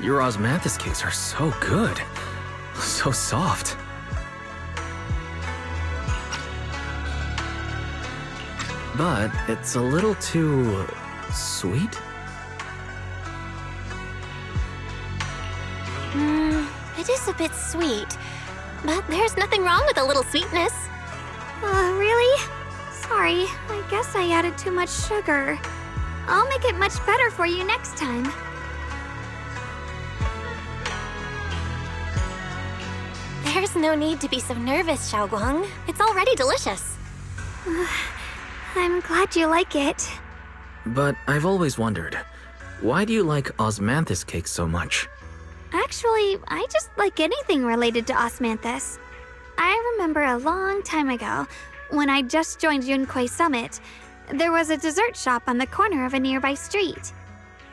Your osmanthus cakes are so good. So soft. But it's a little too... sweet? It is a bit sweet. But there's nothing wrong with a little sweetness. Really? Sorry, I guess I added too much sugar. I'll make it much better for you next time. There's no need to be so nervous, Xiaoguang. It's already delicious. I'm glad you like it. But I've always wondered, why do you like osmanthus cakes so much? Actually, I just like anything related to osmanthus. I remember a long time ago, when I just joined Yunquai Summit, there was a dessert shop on the corner of a nearby street.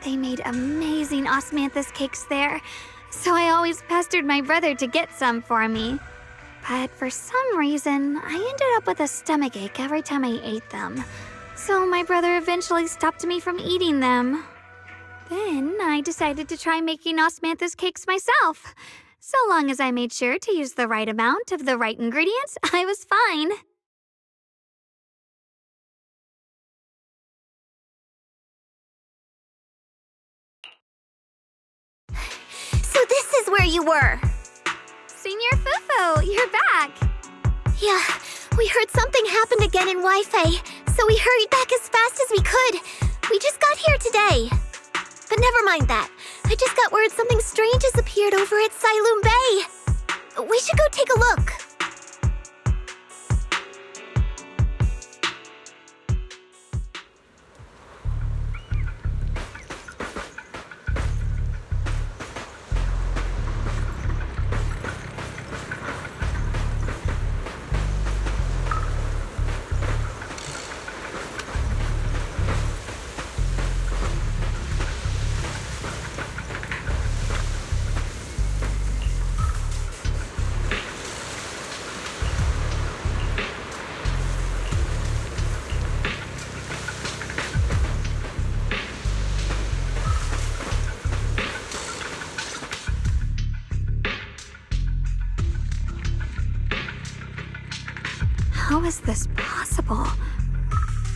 They made amazing osmanthus cakes there, so I always pestered my brother to get some for me. But for some reason, I ended up with a stomachache every time I ate them. So my brother eventually stopped me from eating them. Then I decided to try making osmanthus cakes myself. So long as I made sure to use the right amount of the right ingredients, I was fine. So this is where you were. Senior Fufu, you're back. Yeah, we heard something happened again in Wi-Fi, so we hurried back as fast as we could. We just got here today. But never mind that. I just got word something strange has appeared over at Silum Bay. We should go take a look. How is this possible?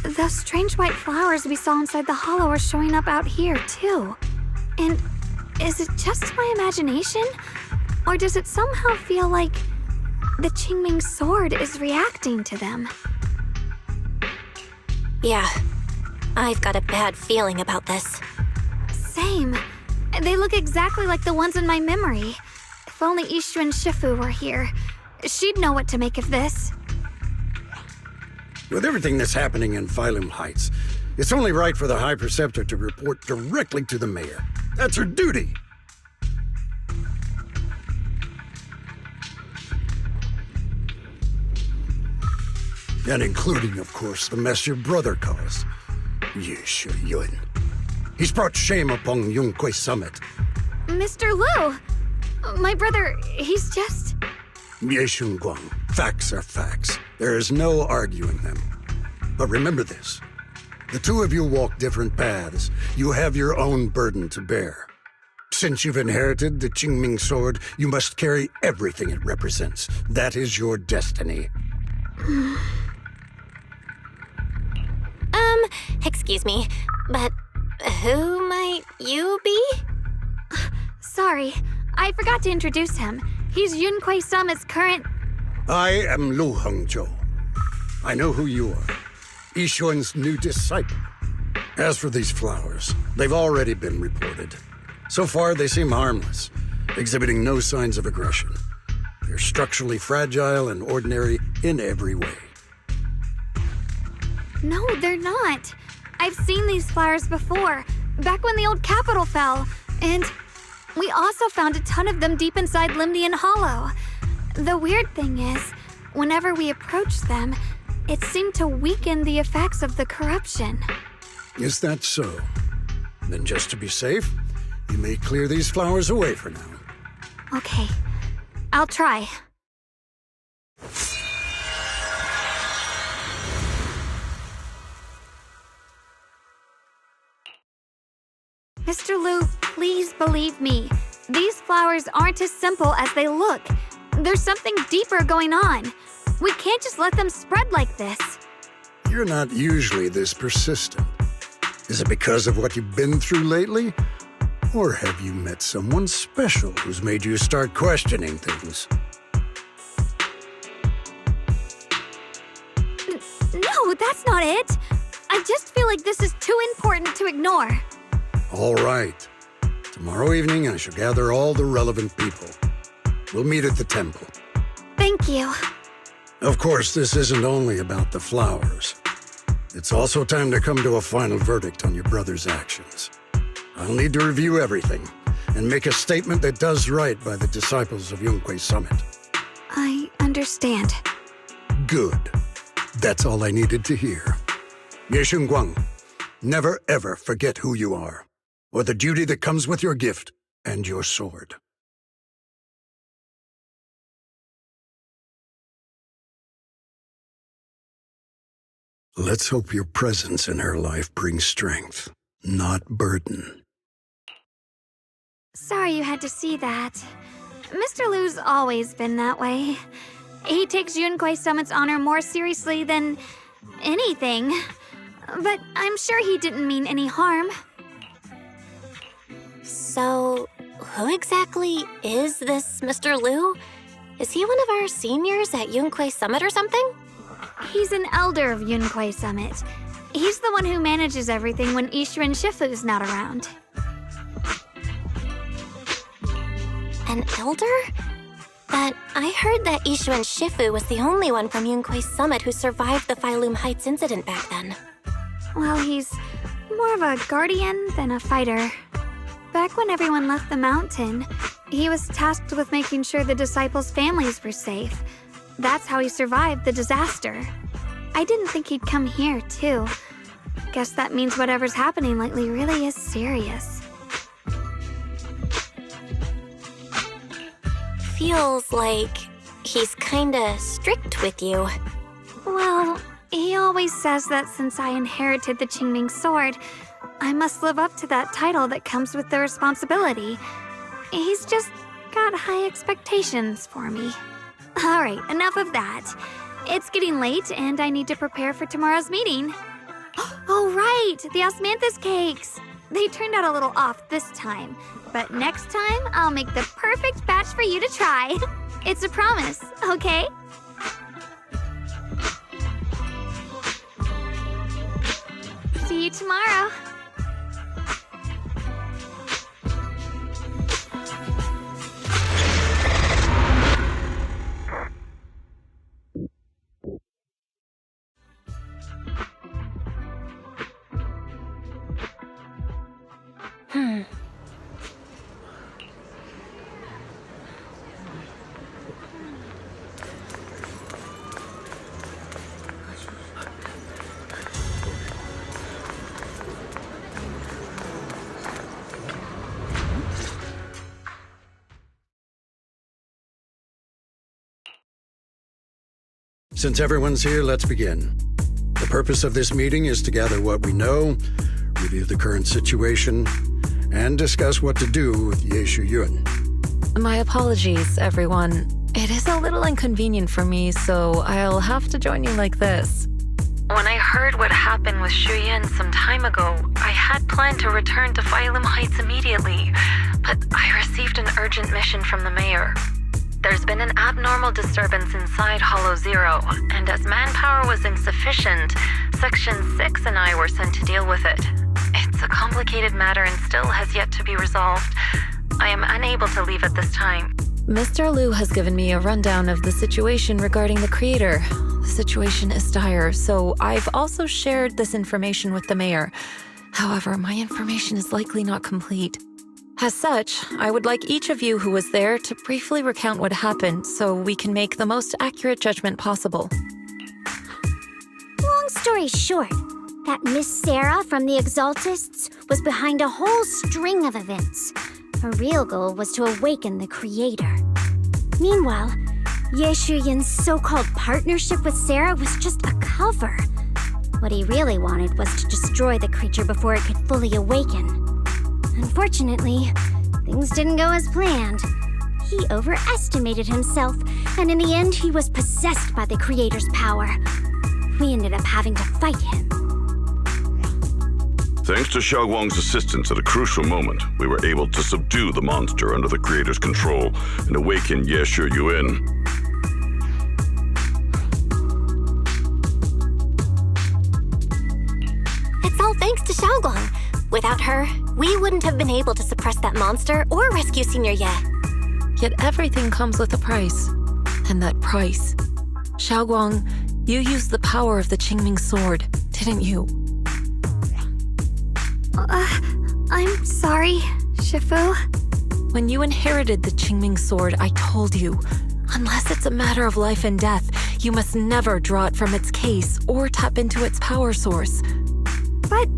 Those strange white flowers we saw inside the hollow are showing up out here, too. And is it just my imagination? Or does it somehow feel like the Qingming sword is reacting to them? Yeah, I've got a bad feeling about this. Same. They look exactly like the ones in my memory. If only Ishu and Shifu were here, she'd know what to make of this. With everything that's happening in Phylum Heights, it's only right for the High Preceptor to report directly to the mayor. That's her duty. And including, of course, the mess your brother caused. Yeshu Yun. He's brought shame upon Yunquai Summit. Mr. Liu! My brother, he's just... Yeshun Guang, facts are facts. There is no arguing them. But remember this. The two of you walk different paths. You have your own burden to bear. Since you've inherited the Qingming sword, you must carry everything it represents. That is your destiny. Excuse me, but who might you be? Sorry, I forgot to introduce him. He's Yunquai Summit's current... I am Lu Hengzhou. I know who you are. Yixuan's new disciple. As for these flowers, they've already been reported. So far, they seem harmless, exhibiting no signs of aggression. They're structurally fragile and ordinary in every way. No, they're not. I've seen these flowers before, back when the old capital fell, and we also found a ton of them deep inside Limdian Hollow. The weird thing is, whenever we approached them, it seemed to weaken the effects of the corruption. Is that so? Then just to be safe, you may clear these flowers away for now. Okay, I'll try. Mr. Liu, please believe me. These flowers aren't as simple as they look. There's something deeper going on. We can't just let them spread like this. You're not usually this persistent. Is it because of what you've been through lately? Or have you met someone special who's made you start questioning things? No, that's not it. I just feel like this is too important to ignore. All right. Tomorrow evening, I shall gather all the relevant people. We'll meet at the temple. Thank you. Of course, this isn't only about the flowers. It's also time to come to a final verdict on your brother's actions. I'll need to review everything and make a statement that does right by the disciples of Yunkwei Summit. I understand. Good. That's all I needed to hear. Ye Guang, never ever forget who you are, or the duty that comes with your gift and your sword. Let's hope your presence in her life brings strength, not burden. Sorry you had to see that. Mr. Liu's always been that way. He takes Yunkwei Summit's honor more seriously than anything. But I'm sure he didn't mean any harm. So, who exactly is this Mr. Liu? Is he one of our seniors at Yunkwei Summit or something? He's an elder of Yunkwei Summit. He's the one who manages everything when Ishu and Shifu's not around. An elder? But I heard that Ishu and Shifu was the only one from Yunkwei Summit who survived the Phylum Heights incident back then. Well, he's more of a guardian than a fighter. Back when everyone left the mountain, he was tasked with making sure the disciples' families were safe. That's how he survived the disaster. I didn't think he'd come here, too. Guess that means whatever's happening lately really is serious. Feels like he's kinda strict with you. Well, he always says that since I inherited the Qingming sword, I must live up to that title that comes with the responsibility. He's just got high expectations for me. Alright, enough of that. It's getting late and I need to prepare for tomorrow's meeting. Oh right, the osmanthus cakes! They turned out a little off this time, but next time I'll make the perfect batch for you to try. It's a promise, okay? See you tomorrow. Since everyone's here, let's begin. The purpose of this meeting is to gather what we know, review the current situation, and discuss what to do with Ye Yun. My apologies, everyone. It is a little inconvenient for me, so I'll have to join you like this. When I heard what happened with Shuyan some time ago, I had planned to return to Phylum Heights immediately, but I received an urgent mission from the mayor. There's been an abnormal disturbance inside Hollow Zero, and as manpower was insufficient, Section 6 and I were sent to deal with it. It's a complicated matter and still has yet to be resolved. I am unable to leave at this time. Mr. Liu has given me a rundown of the situation regarding the creator. The situation is dire, so I've also shared this information with the mayor. However, my information is likely not complete. As such, I would like each of you who was there to briefly recount what happened so we can make the most accurate judgment possible. Long story short, that Miss Sarah from the Exaltists was behind a whole string of events. Her real goal was to awaken the creator. Meanwhile, Ye Yun's so-called partnership with Sarah was just a cover. What he really wanted was to destroy the creature before it could fully awaken. Unfortunately, things didn't go as planned. He overestimated himself, and in the end, he was possessed by the Creator's power. We ended up having to fight him. Thanks to Xiaoguang's assistance at a crucial moment, we were able to subdue the monster under the Creator's control and awaken Ye Shi Yuan. It's all thanks to Xiaoguang. Without her, we wouldn't have been able to suppress that monster or rescue Senior Ye. Yet everything comes with a price. And that price. Xiaoguang, you used the power of the Qingming sword, didn't you? I'm sorry, Shifu. When you inherited the Qingming sword, I told you, unless it's a matter of life and death, you must never draw it from its case or tap into its power source. But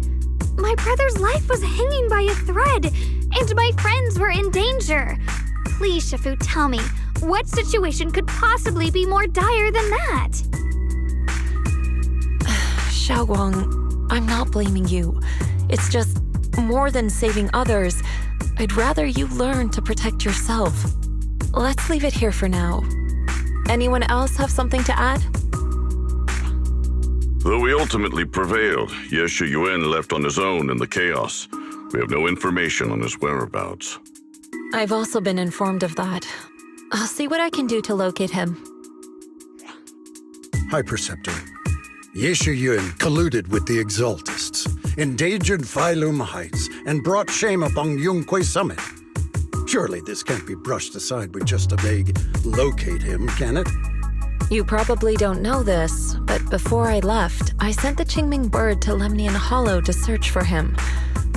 my brother's life was hanging by a thread, and my friends were in danger. Please, Shifu, tell me, what situation could possibly be more dire than that? Xiaoguang, I'm not blaming you. It's just, more than saving others, I'd rather you learn to protect yourself. Let's leave it here for now. Anyone else have something to add? Though we ultimately prevailed, Ye Shi Yuan left on his own in the chaos. We have no information on his whereabouts. I've also been informed of that. I'll see what I can do to locate him. High Preceptor, Ye Shi Yuan colluded with the Exaltists, endangered Phylum Heights, and brought shame upon Yunquay Summit. Surely this can't be brushed aside with just a vague locate him, can it? You probably don't know this, but before I left, I sent the Qingming bird to Lemnian Hollow to search for him.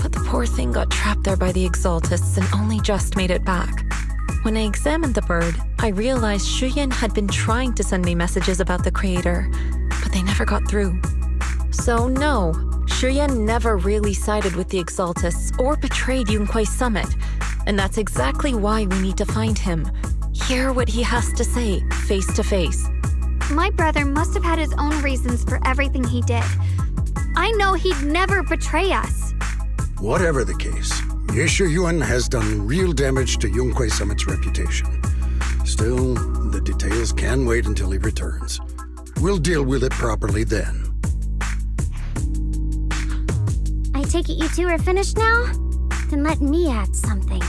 But the poor thing got trapped there by the Exaltists and only just made it back. When I examined the bird, I realized Shuyan had been trying to send me messages about the Creator, but they never got through. So no, Shuyan never really sided with the Exaltists or betrayed Yunquay Summit, and that's exactly why we need to find him. Hear what he has to say, face to face. My brother must have had his own reasons for everything he did. I know he'd never betray us. Whatever the case, Ye Shi Yuan has done real damage to Yunquay Summit's reputation. Still, the details can wait until he returns. We'll deal with it properly then. I take it you two are finished now? Then let me add something.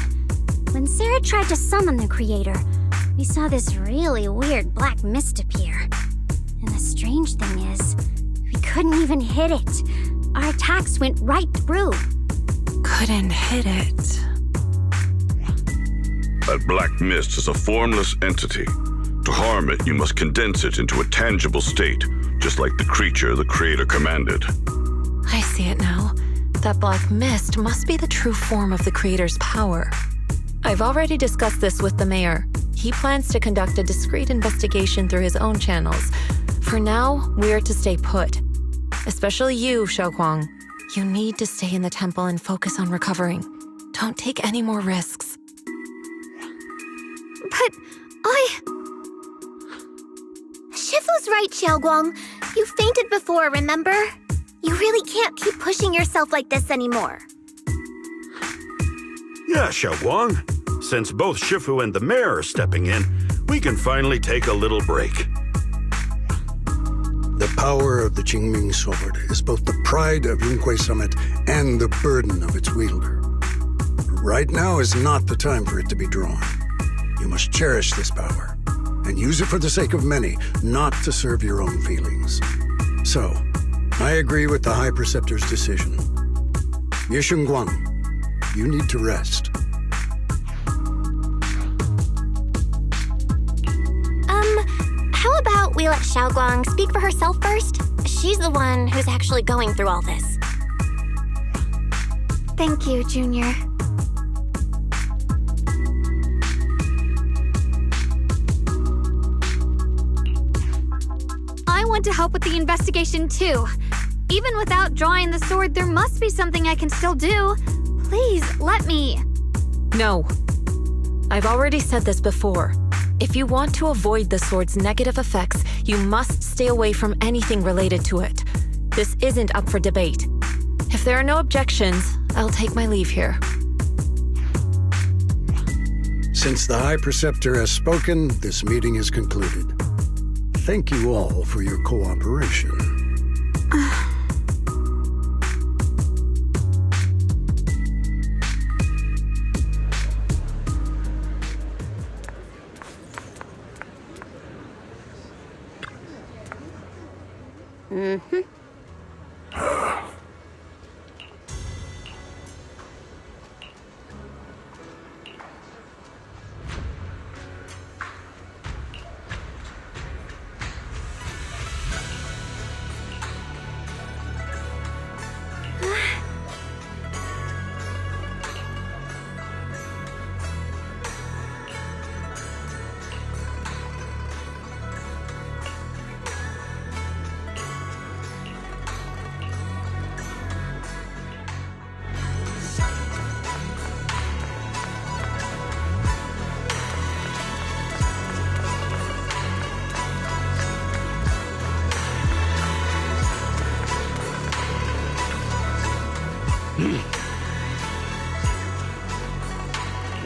When Sarah tried to summon the Creator, we saw this really weird black mist appear. And the strange thing is, we couldn't even hit it. Our attacks went right through. Couldn't hit it. That black mist is a formless entity. To harm it, you must condense it into a tangible state, just like the creature the Creator commanded. I see it now. That black mist must be the true form of the Creator's power. I've already discussed this with the mayor. He plans to conduct a discreet investigation through his own channels. For now, we are to stay put. Especially you, Xiaoguang. You need to stay in the temple and focus on recovering. Don't take any more risks. But Shifu's right, Xiaoguang. You fainted before, remember? You really can't keep pushing yourself like this anymore. Yeah, Xiaoguang. Since both Shifu and the mayor are stepping in, we can finally take a little break. The power of the Qingming sword is both the pride of Yunquay Summit and the burden of its wielder. Right now is not the time for it to be drawn. You must cherish this power and use it for the sake of many, not to serve your own feelings. So, I agree with the High Preceptor's decision. Ye Shengguang, you need to rest. How about we let Xiaoguang speak for herself first? She's the one who's actually going through all this. thank you, Junior. I want to help with the investigation too. Even without drawing the sword, there must be something I can still do. Please, let me. No. I've already said this before. If you want to avoid the sword's negative effects, you must stay away from anything related to it. This isn't up for debate. If there are no objections, I'll take my leave here. Since the High Preceptor has spoken, this meeting is concluded. Thank you all for your cooperation.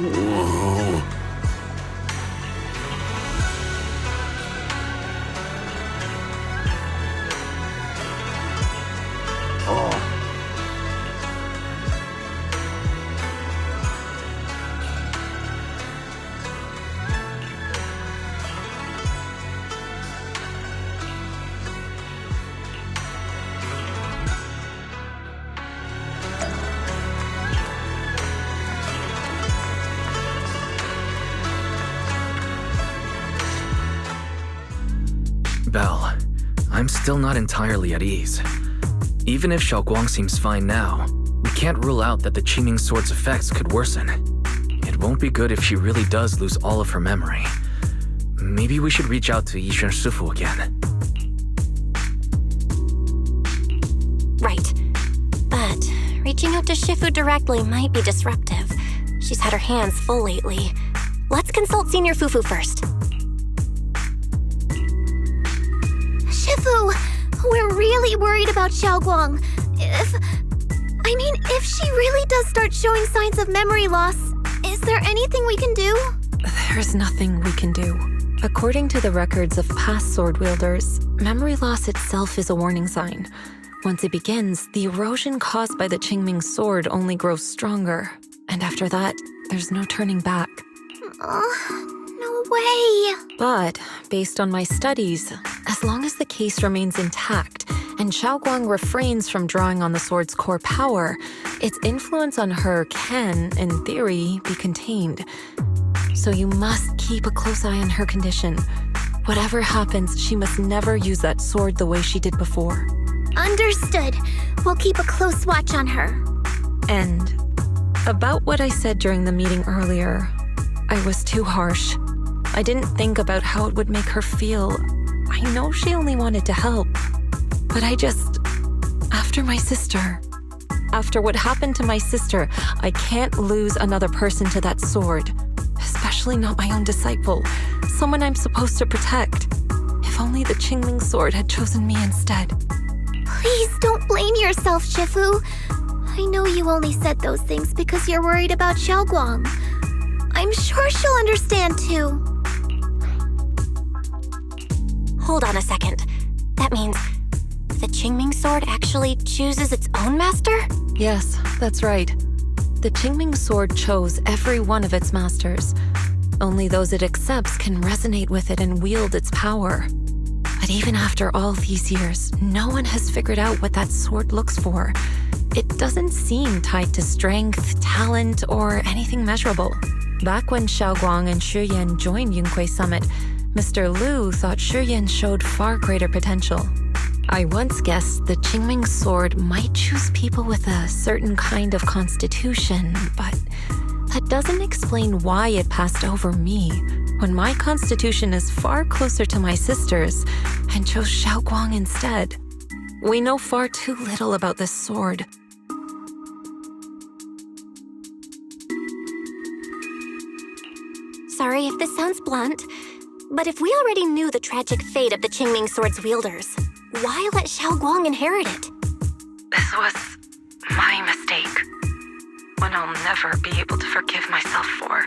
Whoa. Belle, I'm still not entirely at ease. Even if Xiaoguang seems fine now, we can't rule out that the Qingming Sword's effects could worsen. It won't be good if she really does lose all of her memory. Maybe we should reach out to Yixuan Shifu again. Right. But reaching out to Shifu directly might be disruptive. She's had her hands full lately. Let's consult Senior Fufu first. Shifu, we're really worried about Xiaoguang. If she really does start showing signs of memory loss, is there anything we can do? There's nothing we can do. According to the records of past sword wielders, memory loss itself is a warning sign. Once it begins, the erosion caused by the Qingming Sword only grows stronger. And after that, there's no turning back. No way. But, based on my studies, as long as the case remains intact and Xiaoguang refrains from drawing on the sword's core power, its influence on her can, in theory, be contained. So you must keep a close eye on her condition. Whatever happens, she must never use that sword the way she did before. Understood. We'll keep a close watch on her. And about what I said during the meeting earlier, I was too harsh. I didn't think about how it would make her feel. I know she only wanted to help. But after what happened to my sister, I can't lose another person to that sword. Especially not my own disciple, someone I'm supposed to protect. If only the Qingming Sword had chosen me instead. Please don't blame yourself, Shifu. I know you only said those things because you're worried about Xiaoguang. I'm sure she'll understand too. Hold on a second. That means the Qingming Sword actually chooses its own master? Yes, that's right. The Qingming Sword chose every one of its masters. Only those it accepts can resonate with it and wield its power. But even after all these years, no one has figured out what that sword looks for. It doesn't seem tied to strength, talent, or anything measurable. Back when Xiaoguang and Shiyan joined Yunquei Summit, Mr. Liu thought Shiyan showed far greater potential. I once guessed the Qingming Sword might choose people with a certain kind of constitution, but that doesn't explain why it passed over me, when my constitution is far closer to my sister's, and chose Xiaoguang instead. We know far too little about this sword. Sorry if this sounds blunt, but if we already knew the tragic fate of the Qingming Sword's wielders, why let Xiaoguang inherit it? This was my mistake. One I'll never be able to forgive myself for.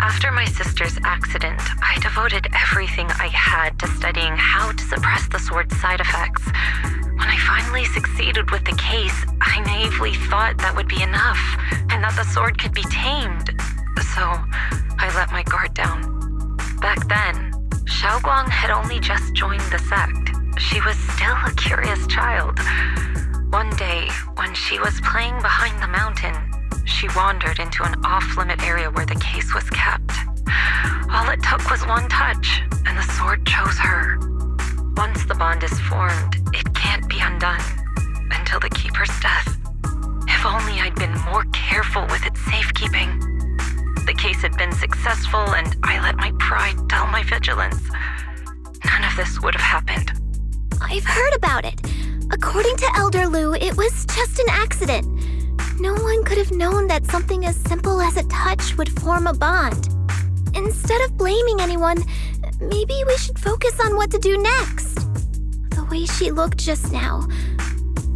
After my sister's accident, I devoted everything I had to studying how to suppress the sword's side effects. When I finally succeeded with the case, I naively thought that would be enough, and that the sword could be tamed. So, I let my guard down. Back then, Xiaoguang had only just joined the sect. She was still a curious child. One day, when she was playing behind the mountain, she wandered into an off-limit area where the case was kept. All it took was one touch, and the sword chose her. Once the bond is formed, it can't be undone until the keeper's death. If only I'd been more careful with its safekeeping. The case had been successful, and I let my pride dull my vigilance. None of this would have happened. I've heard about it. According to Elder Lu, it was just an accident. No one could have known that something as simple as a touch would form a bond. Instead of blaming anyone, maybe we should focus on what to do next. The way she looked just now,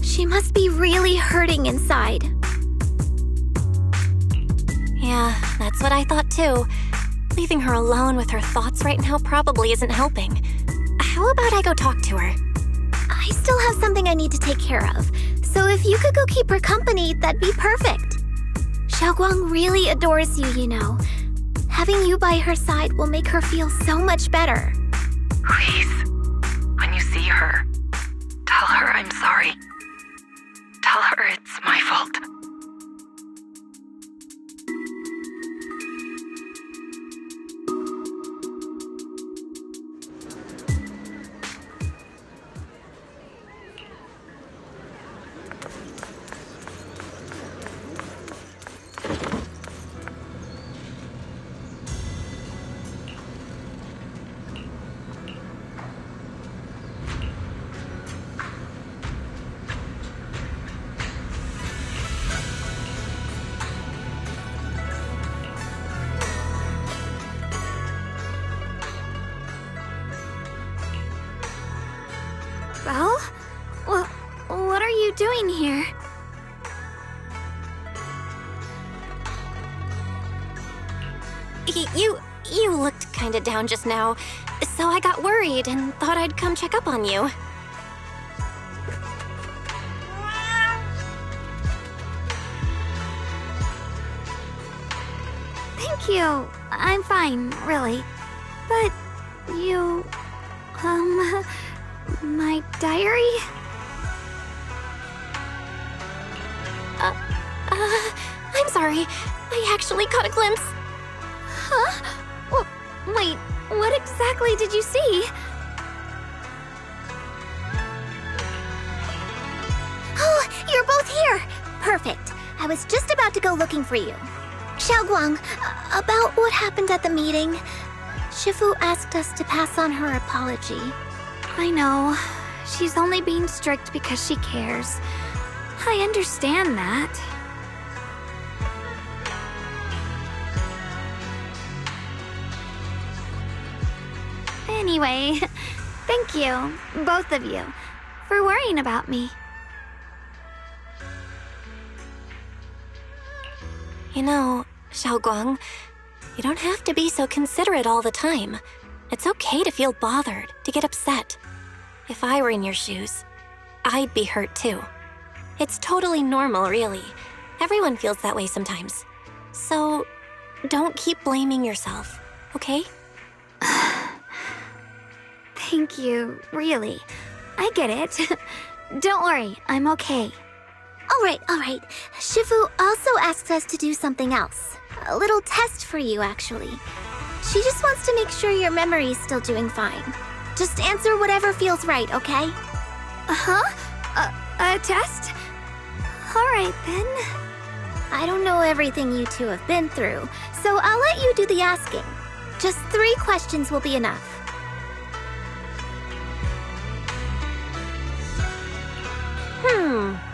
she must be really hurting inside. Yeah, that's what I thought too. Leaving her alone with her thoughts right now probably isn't helping. How about I go talk to her? I still have something I need to take care of, so if you could go keep her company, that'd be perfect. Xiaoguang really adores you, you know. Having you by her side will make her feel so much better. Please, when you see her, tell her I'm sorry. Tell her it's my fault. Well, what are you doing here? You looked kinda down just now, so I got worried and thought I'd come check up on you. Thank you. I'm fine, really. But you... my diary? I'm sorry. I actually caught a glimpse. Huh? Wait, what exactly did you see? Oh, you're both here! Perfect. I was just about to go looking for you. Xiaoguang, about what happened at the meeting, Shifu asked us to pass on her apology. I know. She's only being strict because she cares. I understand that. Anyway, thank you, both of you, for worrying about me. You know, Xiaoguang, you don't have to be so considerate all the time. It's okay to feel bothered, to get upset. If I were in your shoes, I'd be hurt too. It's totally normal, really. Everyone feels that way sometimes. So, don't keep blaming yourself, okay? Thank you, really. I get it. Don't worry, I'm okay. All right. Shifu also asked us to do something else. A little test for you, actually. She just wants to make sure your memory's still doing fine. Just answer whatever feels right, okay? A test? All right, then. I don't know everything you two have been through, so I'll let you do the asking. Just 3 questions will be enough.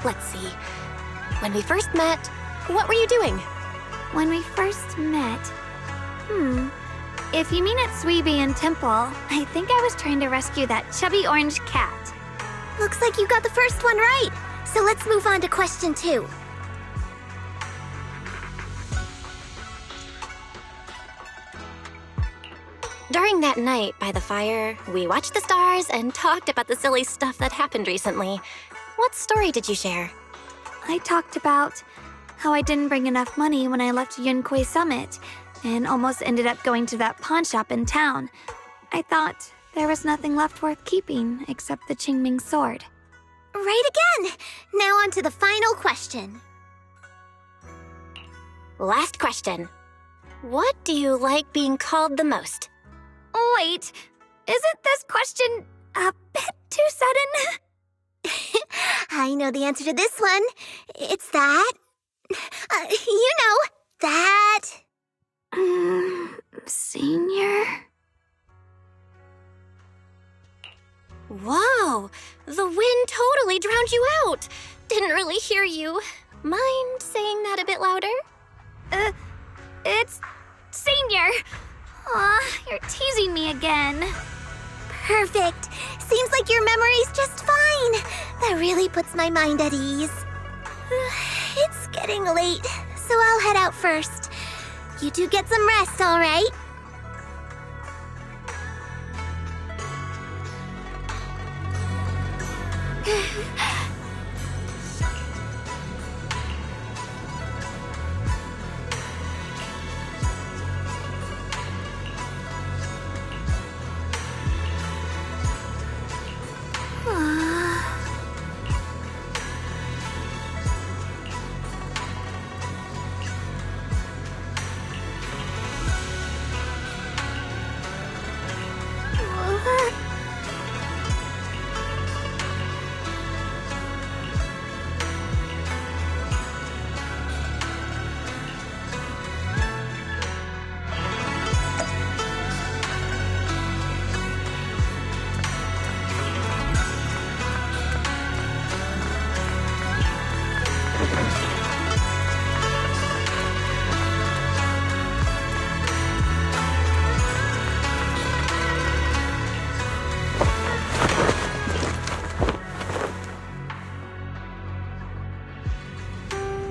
Let's see. When we first met, what were you doing? When we first met... If you mean at Suibian Temple, I think I was trying to rescue that chubby orange cat. Looks like you got the first one right. So let's move on to question 2. During that night by the fire, we watched the stars and talked about the silly stuff that happened recently. What story did you share? I talked about how I didn't bring enough money when I left Yunkui Summit and almost ended up going to that pawn shop in town. I thought there was nothing left worth keeping except the Qingming sword. Right again! Now on to the final question. Last question. What do you like being called the most? Wait, isn't this question a bit too sudden? I know the answer to this one. It's that. That. Senior? Whoa! The wind totally drowned you out! Didn't really hear you. Mind saying that a bit louder? It's Senior. Aw, you're teasing me again. Perfect. Seems like your memory's just fine. That really puts my mind at ease. It's getting late, so I'll head out first. You two get some rest, all right?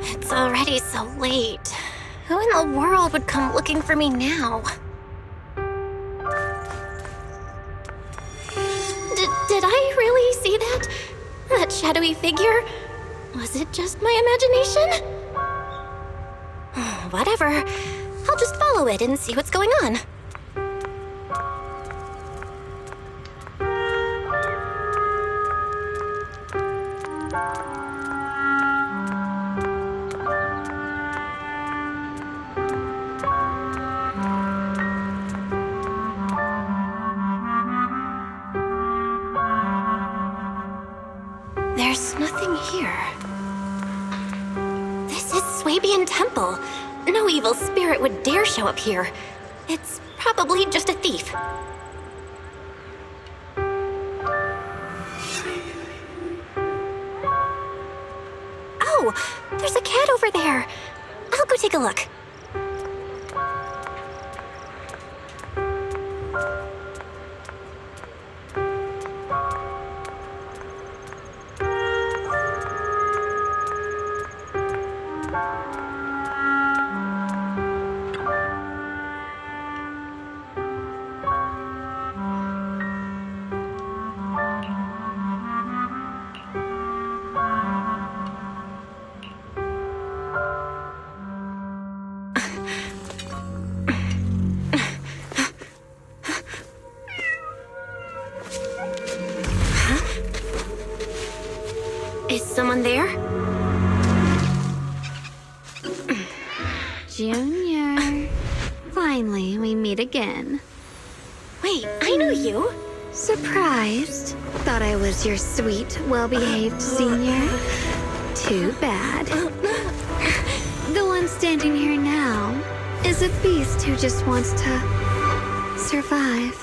It's already so late. Who in the world would come looking for me now? Did I really see that? That shadowy figure? Was it just my imagination? Whatever. I'll just follow it and see what's going on. There's nothing here. This is Swabian Temple. No evil spirit would dare show up here. It's probably just a thief. Oh, there's a cat over there. I'll go take a look. Is someone there? Junior. Finally, we meet again. Wait, I know you. Surprised? Thought I was your sweet, well-behaved senior? Too bad. The one standing here now is a beast who just wants to survive.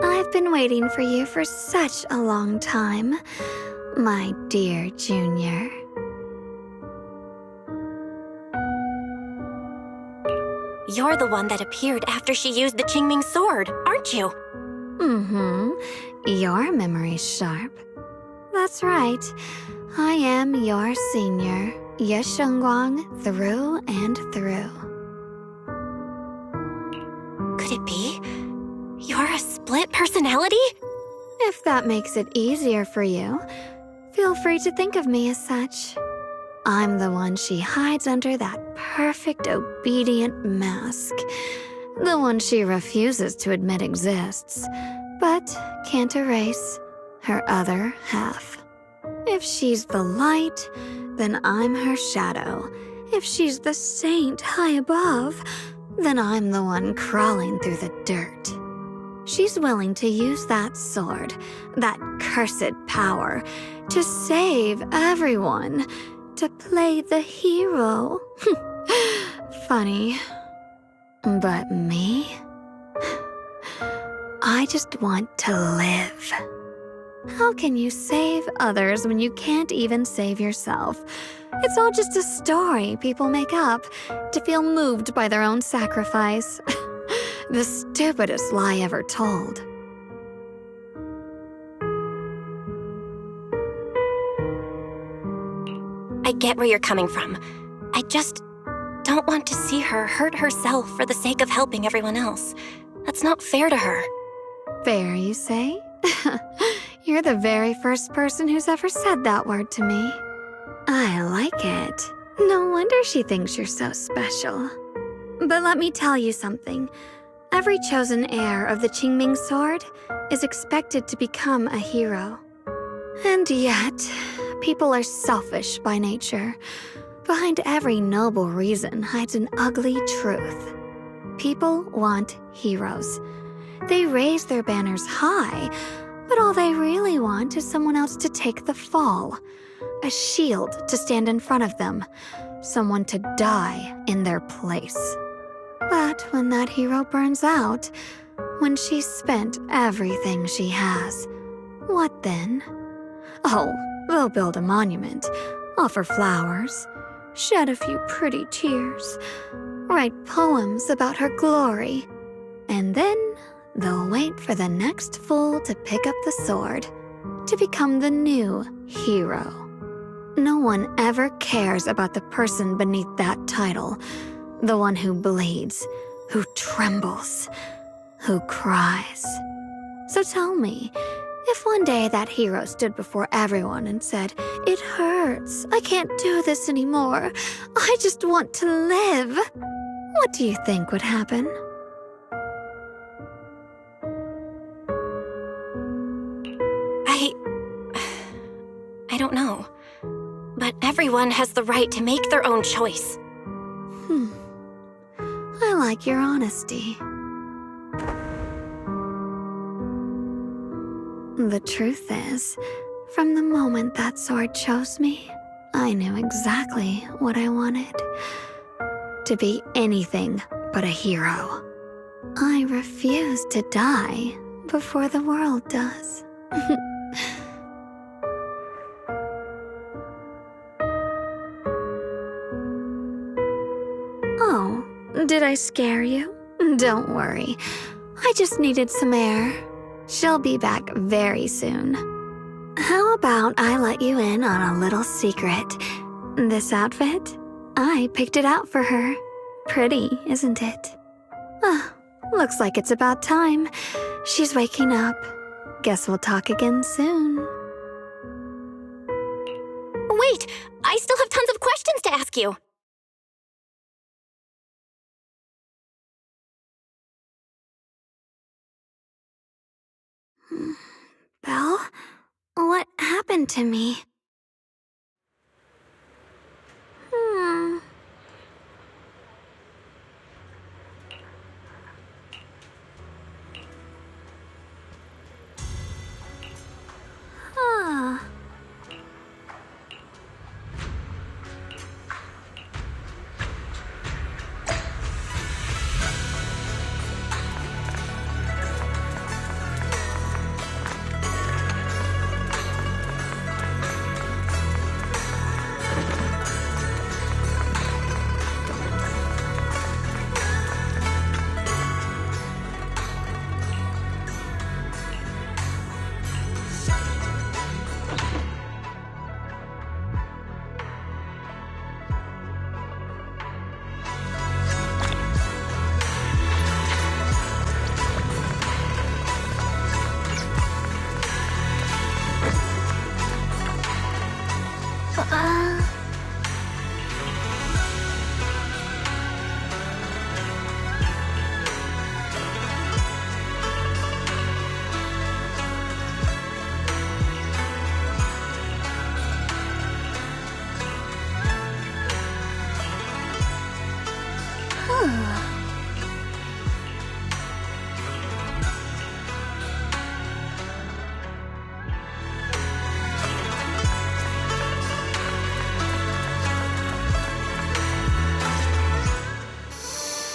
I've been waiting for you for such a long time, my dear Junior. You're the one that appeared after she used the Qingming sword, aren't you? Mm-hmm. Your memory's sharp. That's right. I am your senior, Yes, Shengguang, through and through. Could it be? You're a split personality? If that makes it easier for you, feel free to think of me as such. I'm the one she hides under that perfect obedient mask. The one she refuses to admit exists, but can't erase her other half. If she's the light, then I'm her shadow. If she's the saint high above, then I'm the one crawling through the dirt. She's willing to use that sword, that cursed power, to save everyone, to play the hero. Funny. But me? I just want to live. How can you save others when you can't even save yourself? It's all just a story people make up to feel moved by their own sacrifice. The stupidest lie ever told. I get where you're coming from. I just don't want to see her hurt herself for the sake of helping everyone else. That's not fair to her. Fair, you say? You're the very first person who's ever said that word to me. I like it. No wonder she thinks you're so special. But let me tell you something. Every chosen heir of the Qingming sword is expected to become a hero. And yet, people are selfish by nature. Behind every noble reason hides an ugly truth. People want heroes. They raise their banners high, but all they really want is someone else to take the fall. A shield to stand in front of them. Someone to die in their place. But when that hero burns out, when she's spent everything she has, what then? Oh, they'll build a monument, offer flowers, shed a few pretty tears, write poems about her glory, and then they'll wait for the next fool to pick up the sword, to become the new hero. No one ever cares about the person beneath that title, the one who bleeds, who trembles, who cries. So tell me, if one day that hero stood before everyone and said, "It hurts, I can't do this anymore, I just want to live," what do you think would happen? I don't know. But everyone has the right to make their own choice. I like your honesty. The truth is, from the moment that sword chose me, I knew exactly what I wanted. To be anything but a hero. I refuse to die before the world does. Oh, did I scare you? Don't worry. I just needed some air. She'll be back very soon. How about I let you in on a little secret? This outfit? I picked it out for her. Pretty, isn't it? Looks like it's about time. She's waking up. Guess we'll talk again soon. Wait! I still have tons of questions to ask you! Belle? What happened to me?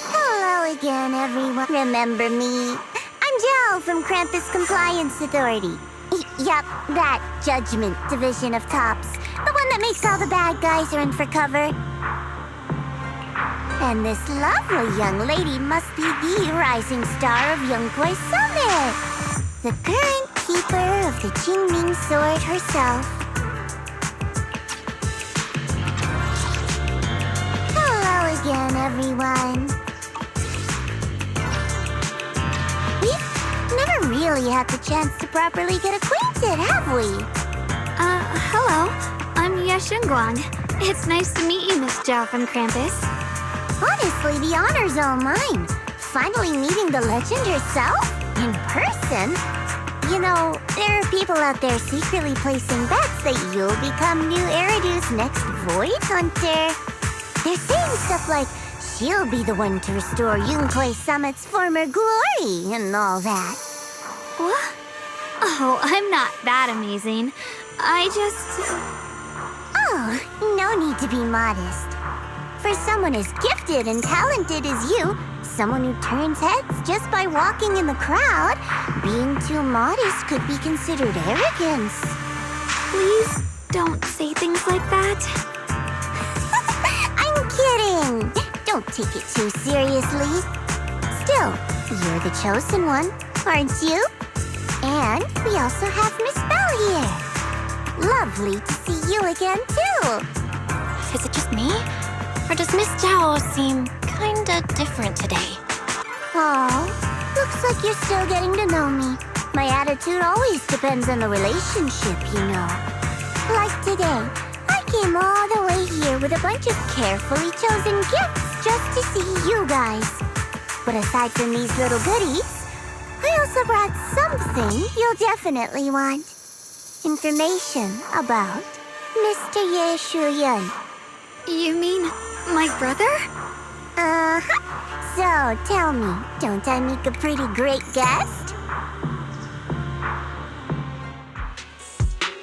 Hello again, everyone. Remember me? I'm Joe from Krampus Compliance Authority. Yup, that Judgment Division of Tops. The one that makes all the bad guys run for cover. And this lovely young lady must be the rising star of Yongkoi Summit. The current keeper of the Qingming Sword herself. Hello again, everyone. We've never really had the chance to properly get acquainted, have we? Hello. I'm Yashunguang. It's nice to meet you, Miss Zhao from Krampus. Honestly, the honor's all mine. Finally meeting the legend herself? In person? You know, there are people out there secretly placing bets that you'll become new Eridu's next Void Hunter. They're saying stuff like, she'll be the one to restore Yongkoi Summit's former glory and all that. What? Oh, I'm not that amazing. I just... Oh, no need to be modest. For someone as gifted and talented as you, someone who turns heads just by walking in the crowd, being too modest could be considered arrogance. Please don't say things like that. I'm kidding! Don't take it too seriously. Still, you're the chosen one, aren't you? And we also have Miss Belle here. Lovely to see you again, too. Is it just me? Or does Miss Zhao seem kinda different today? Oh, looks like you're still getting to know me. My attitude always depends on the relationship, you know. Like today, I came all the way here with a bunch of carefully chosen gifts just to see you guys. But aside from these little goodies, I also brought something you'll definitely want. Information about Mr. Ye Shuyun. You mean my brother? Uh-huh. So, tell me, don't I make a pretty great guest?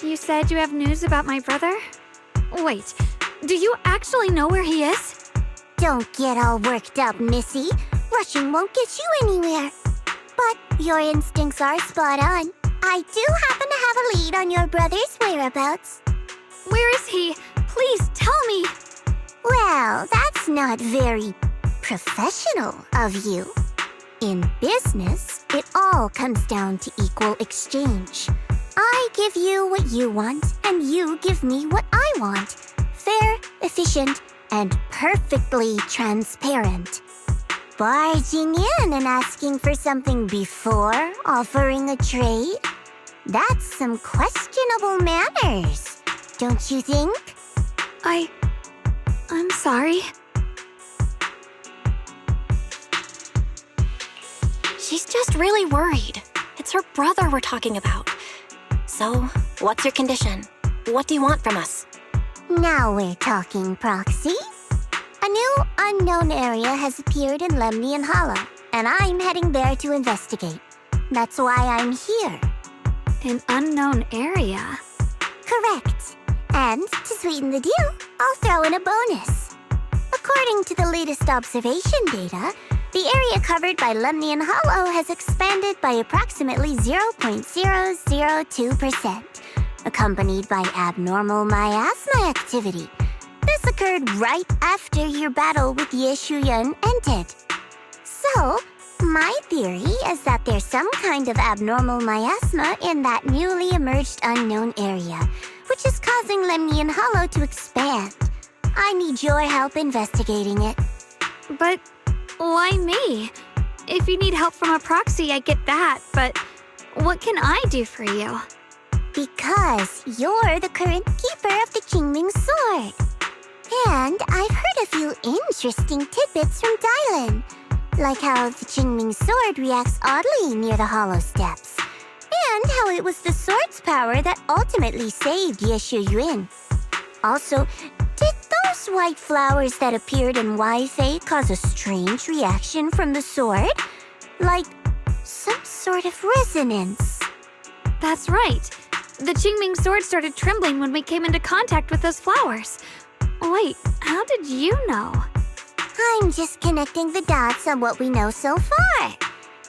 You said you have news about my brother? Wait, do you actually know where he is? Don't get all worked up, Missy. Rushing won't get you anywhere. But your instincts are spot on. I do happen to have a lead on your brother's whereabouts. Where is he? Please tell me. Well, that's not very professional of you. In business, it all comes down to equal exchange. I give you what you want, and you give me what I want. Fair, efficient, and perfectly transparent. Barging in and asking for something before offering a trade? That's some questionable manners, don't you think? I'm sorry. She's just really worried. It's her brother we're talking about. So, what's your condition? What do you want from us? Now we're talking, Proxy. A new unknown area has appeared in Lemnian Hollow, and I'm heading there to investigate. That's why I'm here. An unknown area? Correct. And to sweeten the deal, I'll throw in a bonus. According to the latest observation data, the area covered by Lemnian Hollow has expanded by approximately 0.002%, accompanied by abnormal miasma activity. This occurred right after your battle with Ye Shuyun ended. So, my theory is that there's some kind of abnormal miasma in that newly emerged unknown area, which is causing Lemnian Hollow to expand. I need your help investigating it. But why me? If you need help from a proxy, I get that, but what can I do for you? Because you're the current keeper of the Qingming Sword. And I've heard a few interesting tidbits from Dylan, like how the Qingming Sword reacts oddly near the hollow steps, and how it was the sword's power that ultimately saved Ye Shuyun. Also, did those those white flowers that appeared in Wi-Fi cause a strange reaction from the sword? Like some sort of resonance. That's right. The Qingming sword started trembling when we came into contact with those flowers. Wait, how did you know? I'm just connecting the dots on what we know so far.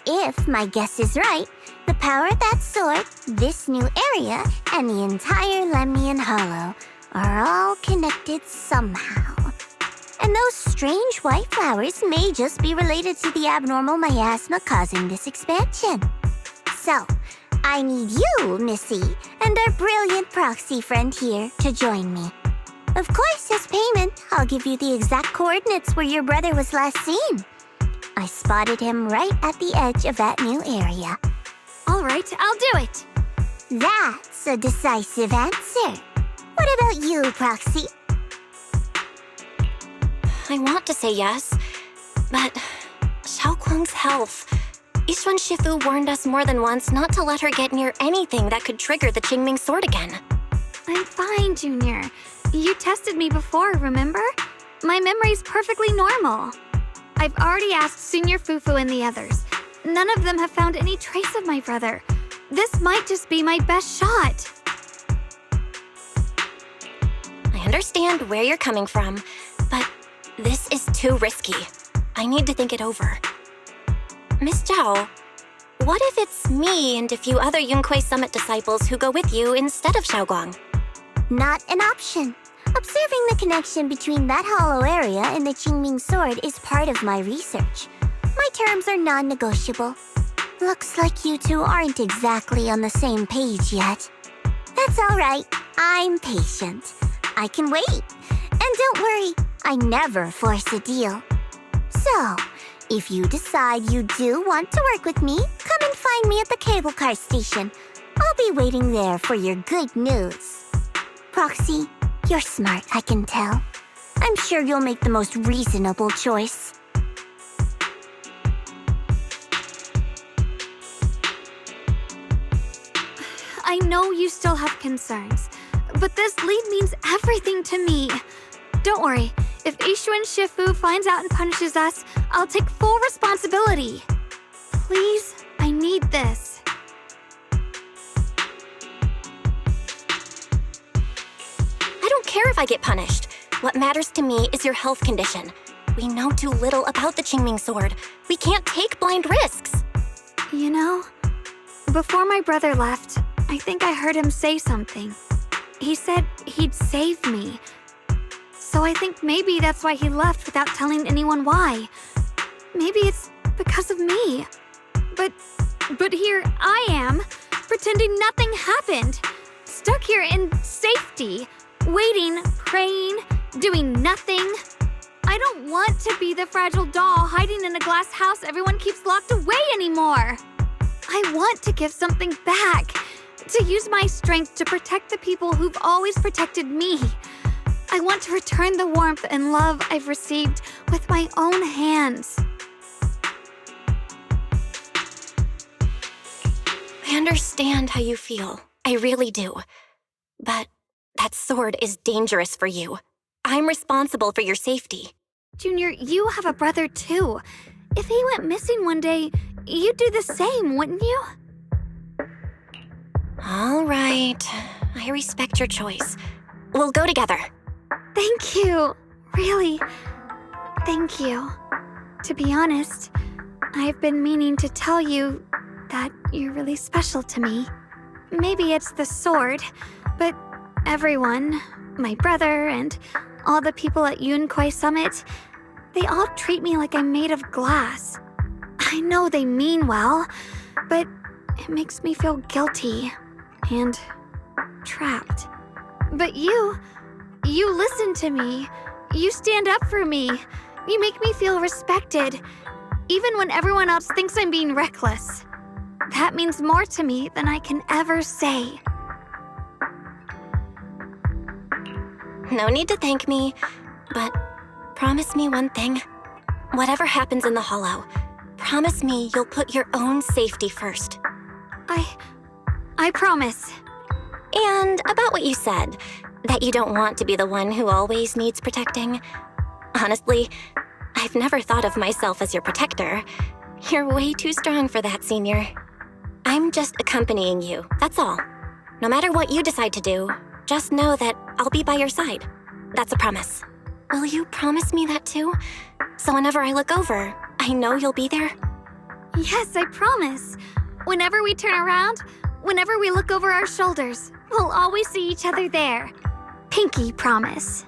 If my guess is right, the power of that sword, this new area, and the entire Lemnian Hollow are all connected somehow. And those strange white flowers may just be related to the abnormal miasma causing this expansion. So, I need you, Missy, and our brilliant proxy friend here to join me. Of course, as payment, I'll give you the exact coordinates where your brother was last seen. I spotted him right at the edge of that new area. All right, I'll do it. That's a decisive answer. What about you, Proxy? I want to say yes, but Xiaoguang's health. Yixuan Shifu warned us more than once not to let her get near anything that could trigger the Qingming sword again. I'm fine, Junior. You tested me before, remember? My memory's perfectly normal. I've already asked Senior Fufu and the others. None of them have found any trace of my brother. This might just be my best shot. I understand where you're coming from, but this is too risky. I need to think it over. Miss Zhao, what if it's me and a few other Yunquei Summit disciples who go with you instead of Xiaoguang? Not an option. Observing the connection between that hollow area and the Qingming sword is part of my research. My terms are non-negotiable. Looks like you two aren't exactly on the same page yet. That's all right. I'm patient. I can wait. And don't worry, I never force a deal. So, if you decide you do want to work with me, come and find me at the cable car station. I'll be waiting there for your good news. Proxy, you're smart, I can tell. I'm sure you'll make the most reasonable choice. I know you still have concerns, but this lead means everything to me. Don't worry, if Yixuan Shifu finds out and punishes us, I'll take full responsibility. Please, I need this. I don't care if I get punished. What matters to me is your health condition. We know too little about the Qingming sword. We can't take blind risks. You know, before my brother left, I think I heard him say something. He said he'd save me. So I think maybe that's why he left without telling anyone why. Maybe it's because of me. But here I am, pretending nothing happened. Stuck here in safety, waiting, praying, doing nothing. I don't want to be the fragile doll hiding in a glass house everyone keeps locked away anymore. I want to give something back, to use my strength to protect the people who've always protected me. I want to return the warmth and love I've received with my own hands. I understand how you feel. I really do. But that sword is dangerous for you. I'm responsible for your safety. Junior, you have a brother too. If he went missing one day, you'd do the same, wouldn't you? All right. I respect your choice. We'll go together. Thank you. Really, thank you. To be honest, I've been meaning to tell you that you're really special to me. Maybe it's the sword, but everyone, my brother and all the people at Yunquei Summit, they all treat me like I'm made of glass. I know they mean well, but it makes me feel guilty and trapped. But you listen to me. You stand up for me. You make me feel respected, even when everyone else thinks I'm being reckless. That means more to me than I can ever say. No need to thank me, but promise me one thing. Whatever happens in the Hollow, promise me you'll put your own safety first. I promise. And about what you said, That you don't want to be the one who always needs protecting. Honestly, I've never thought of myself as your protector. You're way too strong for that, Senior. I'm just accompanying you, that's all. No matter what you decide to do, just know that I'll be by your side. That's a promise. Will you promise me that too? So whenever I look over, I know you'll be there? Yes, I promise. Whenever we turn around, whenever we look over our shoulders, we'll always see each other there. Pinky promise.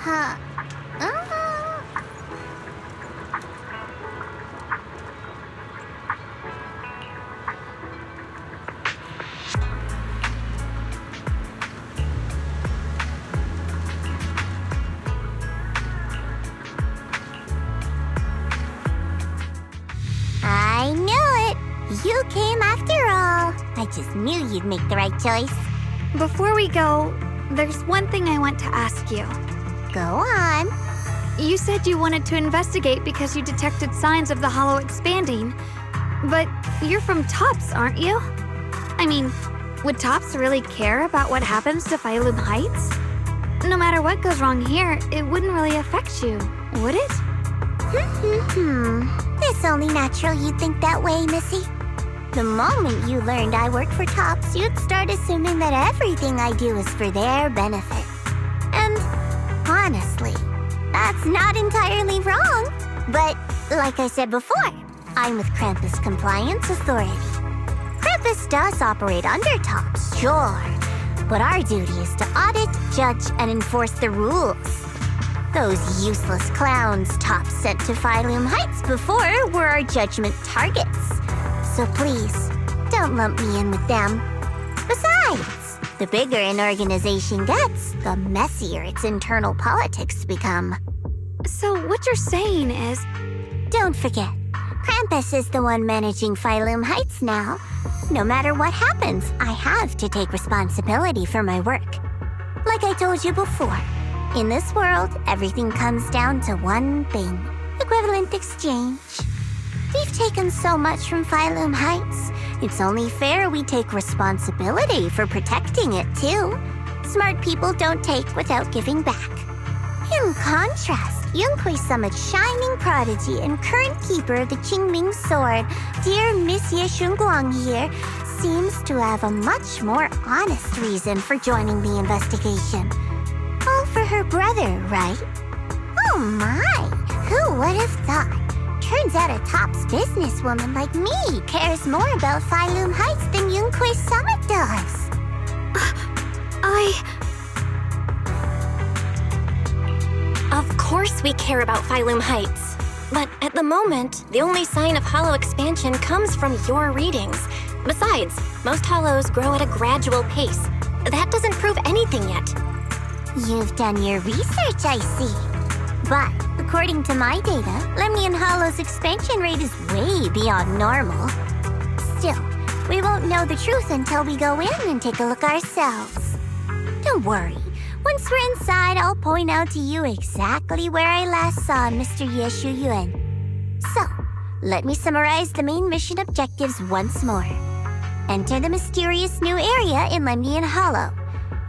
Huh. I knew it! You came after all. I just knew you'd make the right choice. Before we go, there's one thing I want to ask you. Go on. You said you wanted to investigate because you detected signs of the hollow expanding. But you're from Tops, aren't you? I mean, would Tops really care about what happens to Phylum Heights? No matter what goes wrong here, it wouldn't really affect you, would it? It's only natural you'd think that way, Missy. The moment you learned I work for Tops, you'd start assuming that everything I do is for their benefit. And honestly, that's not entirely wrong. But like I said before, I'm with Krampus Compliance Authority. Krampus does operate under Tops, sure. But our duty is to audit, judge, and enforce the rules. Those useless clowns Tops sent to Phylum Heights before were our judgment targets. So please, don't lump me in with them. Besides, the bigger an organization gets, the messier its internal politics become. So what you're saying is... Don't forget, Krampus is the one managing Phylum Heights now. No matter what happens, I have to take responsibility for my work. Like I told you before, in this world, everything comes down to one thing: equivalent exchange. We've taken so much from Phylum Heights. It's only fair we take responsibility for protecting it, too. Smart people don't take without giving back. In contrast, Yunhui Summit's shining prodigy and current keeper of the Qingming Sword, dear Monsieur Shunguang here, seems to have a much more honest reason for joining the investigation. All for her brother, right? Oh my! Who would have thought? Turns out a Tops businesswoman like me cares more about Phylum Heights than Yunhui Summit does. Of course we care about Phylum Heights. But at the moment, the only sign of hollow expansion comes from your readings. Besides, most hollows grow at a gradual pace. That doesn't prove anything yet. You've done your research, I see. But according to my data, Lemnian Hollow's expansion rate is way beyond normal. Still, we won't know the truth until we go in and take a look ourselves. Don't worry. Once we're inside, I'll point out to you exactly where I last saw Mr. Yeshu Yuan. So, let me summarize the main mission objectives once more. Enter the mysterious new area in Lemnian Hollow.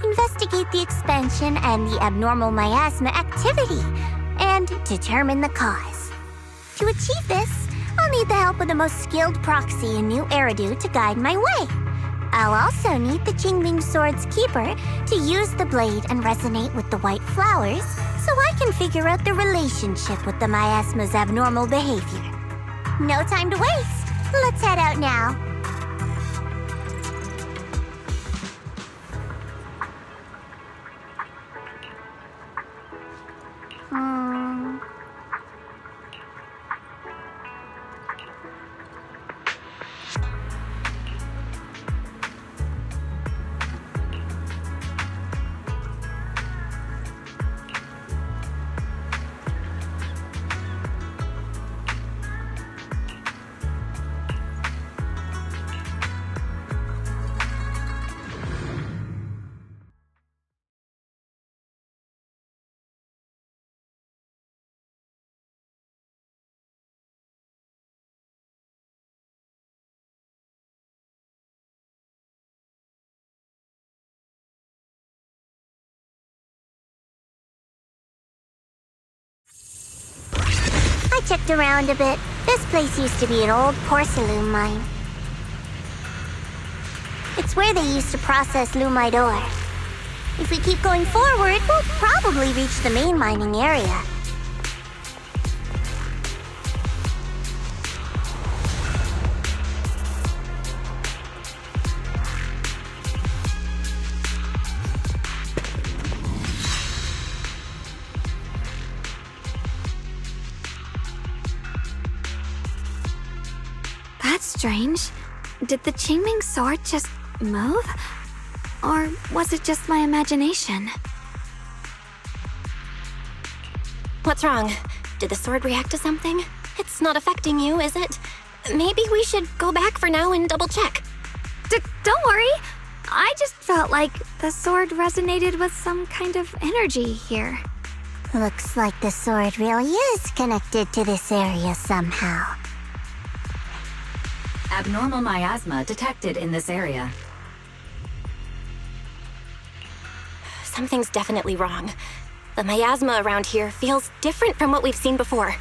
Investigate the expansion and the abnormal miasma activity, and determine the cause. To achieve this, I'll need the help of the most skilled proxy in New Eridu to guide my way. I'll also need the Qingming Sword's keeper to use the blade and resonate with the white flowers so I can figure out the relationship with the miasma's abnormal behavior. No time to waste. Let's head out now. checked around a bit. This place used to be an old porcelain mine. It's where they used to process lumite ore. If we keep going forward, we'll probably reach the main mining area. That's strange. Did the Qingming sword just move? Or was it just my imagination? What's wrong? Did the sword react to something? It's not affecting you, is it? Maybe we should go back for now and double check. Don't worry. I just felt like the sword resonated with some kind of energy here. Looks like the sword really is connected to this area somehow. Abnormal miasma detected in this area. Something's definitely wrong. The miasma around here feels different from what we've seen before.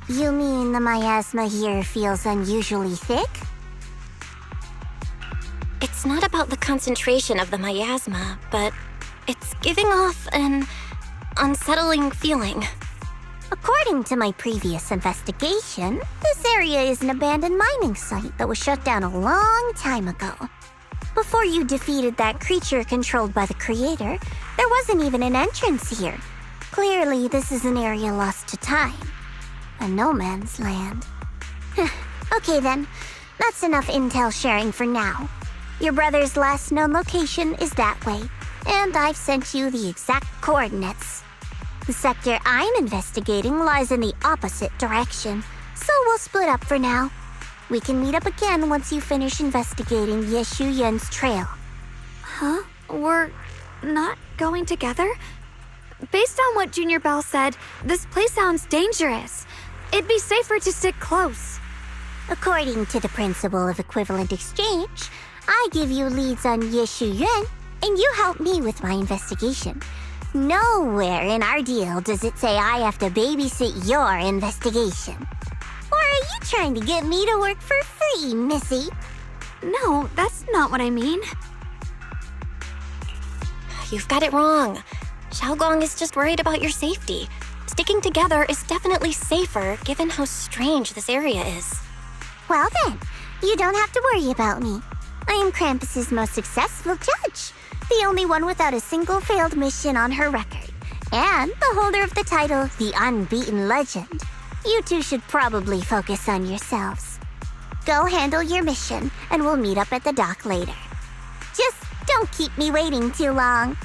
You mean the miasma here feels unusually thick? It's not about the concentration of the miasma, but it's giving off an unsettling feeling. According to my previous investigation, this area is an abandoned mining site that was shut down a long time ago. Before you defeated that creature controlled by the Creator, there wasn't even an entrance here. Clearly, this is an area lost to time. A no man's land. Okay then, that's enough intel sharing for now. Your brother's last known location is that way, and I've sent you the exact coordinates. The sector I'm investigating lies in the opposite direction, so we'll split up for now. We can meet up again once you finish investigating Yeshu Yen's trail. Huh? We're not going together? Based on what Junior Bell said, this place sounds dangerous. It'd be safer to stick close. According to the principle of equivalent exchange, I give you leads on Yeshu Yuan, and you help me with my investigation. Nowhere in our deal does it say I have to babysit your investigation. Or are you trying to get me to work for free, Missy? No, that's not what I mean. You've got it wrong. Xiaogong is just worried about your safety. Sticking together is definitely safer given how strange this area is. Well then, you don't have to worry about me. I am Krampus's most successful judge, the only one without a single failed mission on her record, and the holder of the title, the Unbeaten Legend. You two should probably focus on yourselves. Go handle your mission, and we'll meet up at the dock later. Just don't keep me waiting too long.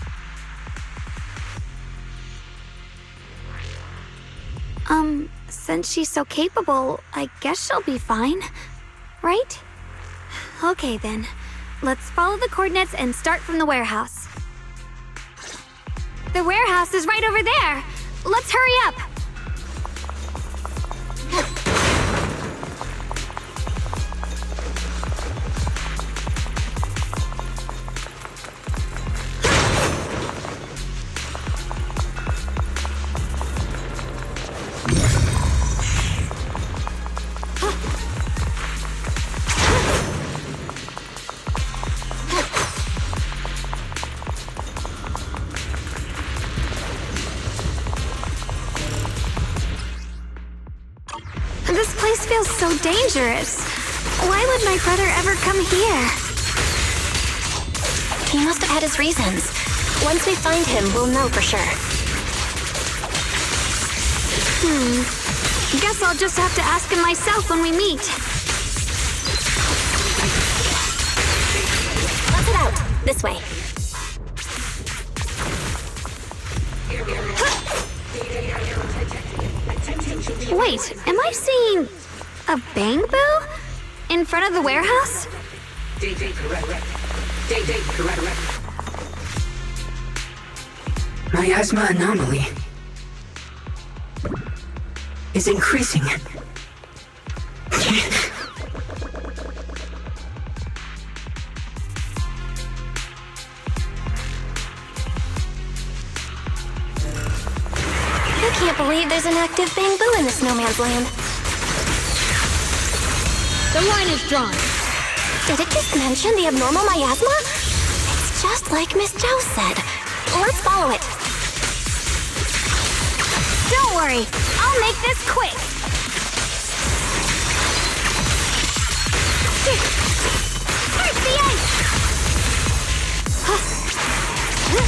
Since she's so capable, I guess she'll be fine, right? Okay then, let's follow the coordinates and start from the warehouse. The warehouse is right over there! Let's hurry up! This place feels so dangerous. Why would my brother ever come here? He must have had his reasons. Once we find him, we'll know for sure. Guess I'll just have to ask him myself when we meet. Let's head out. This way. Wait, am I seeing a bang-boo in front of the warehouse? Miasma anomaly is increasing. Can't believe there's an active bamboo in this no man's land. The line is drawn. Did it just mention the abnormal miasma? It's just like Miss Zhao said. Let's follow it. Don't worry, I'll make this quick. Here's the ice!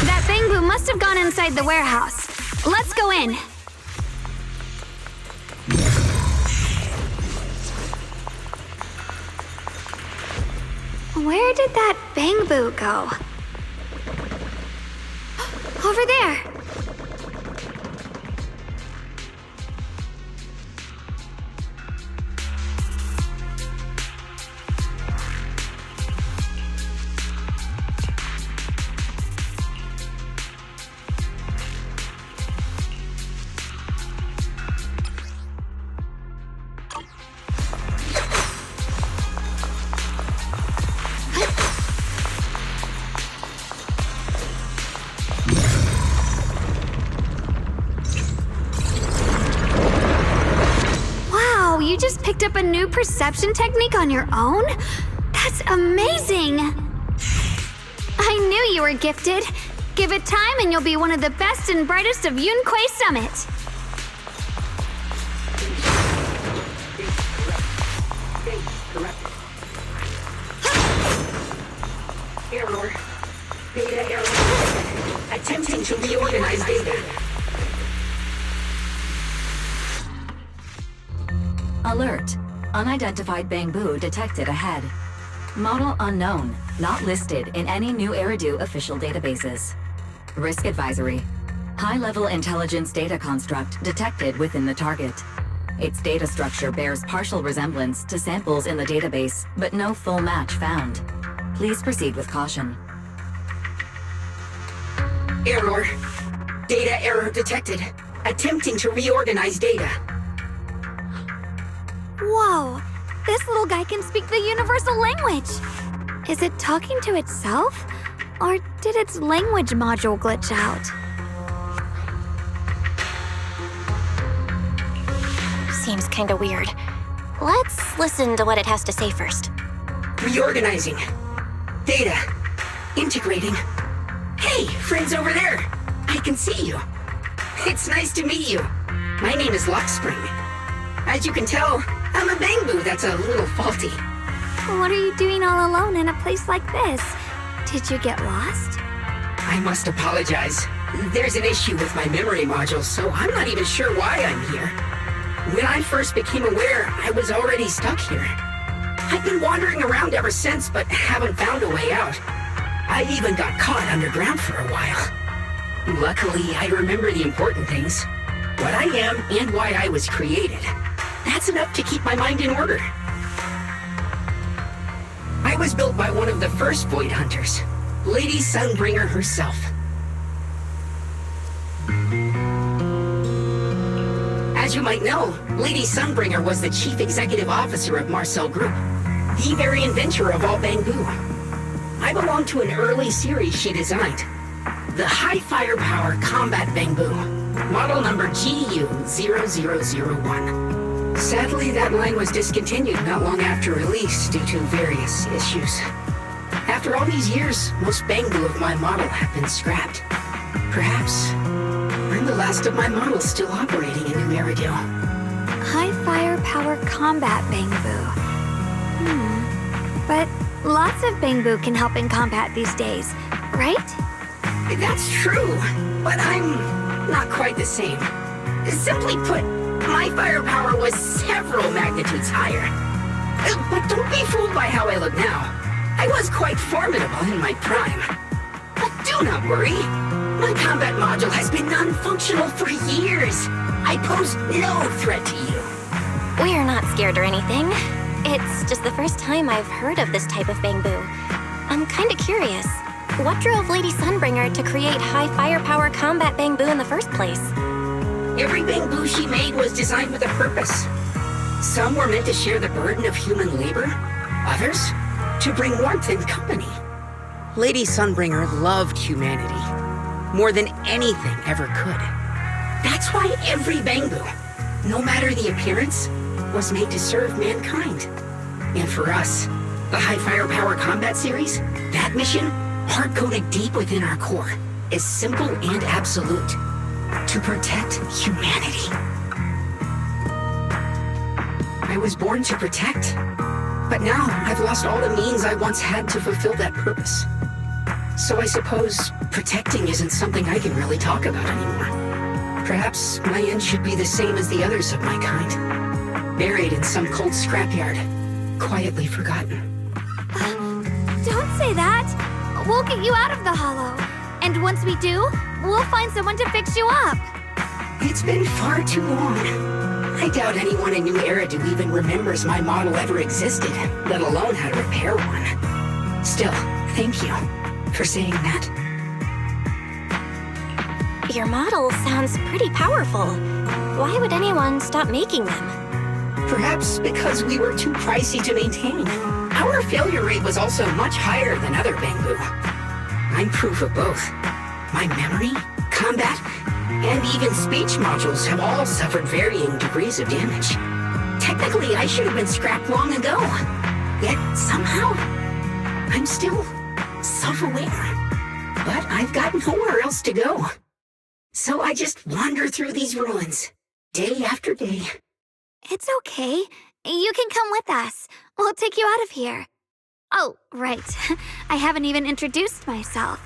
That bamboo must have gone inside the warehouse. Let's go in. Where did that bamboo go? Over there. You just picked up a new perception technique on your own? That's amazing! I knew you were gifted. Give it time and you'll be one of the best and brightest of Yunquay Summit. Error. Data error. Attempting to reorganize data. Alert. Unidentified bamboo detected ahead. Model unknown, not listed in any new Eridu official databases. Risk advisory. High-level intelligence data construct detected within the target. Its data structure bears partial resemblance to samples in the database, but no full match found. Please proceed with caution. Error. Data error detected. Attempting to reorganize data. Whoa! This little guy can speak the universal language! Is it talking to itself? Or did its language module glitch out? Seems kinda weird. Let's listen to what it has to say first. Reorganizing. Data. Integrating. Hey, friends over there! I can see you. It's nice to meet you. My name is Lockspring. As you can tell, I'm a bamboo that's a little faulty. What are you doing all alone in a place like this? Did you get lost? I must apologize. There's an issue with my memory module, so I'm not even sure why I'm here. When I first became aware, I was already stuck here. I've been wandering around ever since, but haven't found a way out. I even got caught underground for a while. Luckily, I remember the important things. What I am and why I was created. That's enough to keep my mind in order. I was built by one of the first Void Hunters, Lady Sunbringer herself. As you might know, Lady Sunbringer was the chief executive officer of Marcel Group, the very inventor of all bamboo. I belong to an early series she designed, the High Firepower Combat Bamboo, model number GU0001. Sadly, that line was discontinued not long after release due to various issues. After all these years, most bamboo of my model have been scrapped. Perhaps I'm the last of my models still operating in New Eridu. High firepower combat bamboo. But lots of bamboo can help in combat these days, right? That's true, but I'm not quite the same. Simply put, my firepower was several magnitudes higher. But don't be fooled by how I look now. I was quite formidable in my prime. But do not worry. My combat module has been non-functional for years. I pose no threat to you. We're not scared or anything. It's just the first time I've heard of this type of bamboo. I'm kinda curious. What drove Lady Sunbringer to create high firepower combat bamboo in the first place? Every bamboo she made was designed with a purpose. Some were meant to share the burden of human labor. Others, to bring warmth and company. Lady Sunbringer loved humanity more than anything ever could. That's why every Bangbu, no matter the appearance, was made to serve mankind. And for us, the High Firepower Combat Series, that mission, hard-coded deep within our core, is simple and absolute. To protect humanity. I was born to protect, but now I've lost all the means I once had to fulfill that purpose. So I suppose protecting isn't something I can really talk about anymore. Perhaps my end should be the same as the others of my kind. Buried in some cold scrapyard, quietly forgotten. Don't say that! We'll get you out of the hollow. And once we do, we'll find someone to fix you up. It's been far too long. I doubt anyone in New Eridu even remembers my model ever existed, let alone how to repair one. Still, thank you for saying that. Your model sounds pretty powerful. Why would anyone stop making them? Perhaps because we were too pricey to maintain. Our failure rate was also much higher than other Bangbu. I'm proof of both. My memory, combat, and even speech modules have all suffered varying degrees of damage. Technically, I should have been scrapped long ago. Yet, somehow, I'm still self-aware. But I've got nowhere else to go. So I just wander through these ruins, day after day. It's okay. You can come with us. We'll take you out of here. Oh, right. I haven't even introduced myself.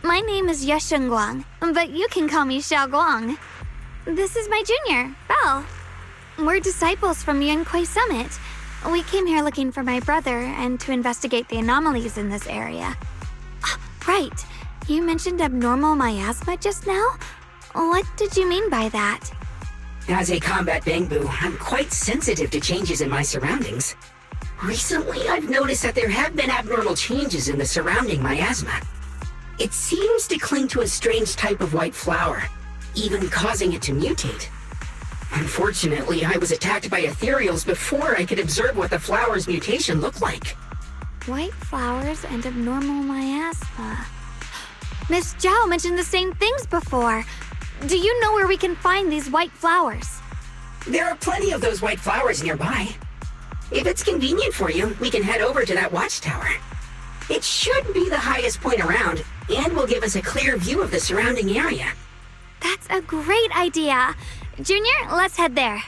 My name is Yesheng Guang, but you can call me Xiao Guang. This is my junior, Belle. We're disciples from Yunquay Summit. We came here looking for my brother and to investigate the anomalies in this area. Right. You mentioned abnormal miasma just now? What did you mean by that? As a combat Bangbu, I'm quite sensitive to changes in my surroundings. Recently, I've noticed that there have been abnormal changes in the surrounding miasma. It seems to cling to a strange type of white flower, even causing it to mutate. Unfortunately, I was attacked by ethereals before I could observe what the flower's mutation looked like. White flowers and abnormal miasma. Miss Zhao mentioned the same things before. Do you know where we can find these white flowers? There are plenty of those white flowers nearby. If it's convenient for you, we can head over to that watchtower. It should be the highest point around, and will give us a clear view of the surrounding area. That's a great idea. Junior, let's head there.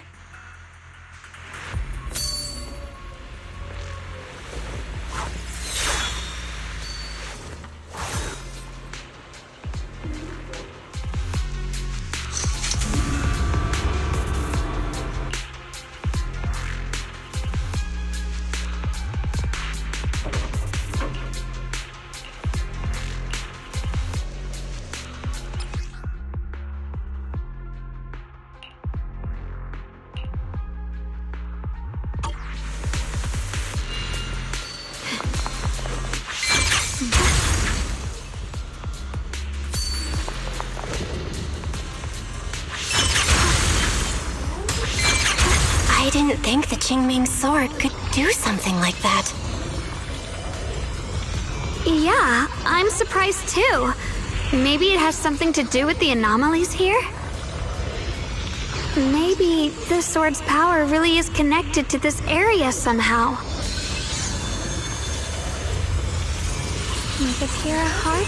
I didn't think the Qingming's sword could do something like that. Yeah, I'm surprised too. Maybe it has something to do with the anomalies here? Maybe the sword's power really is connected to this area somehow. Make it here a heart.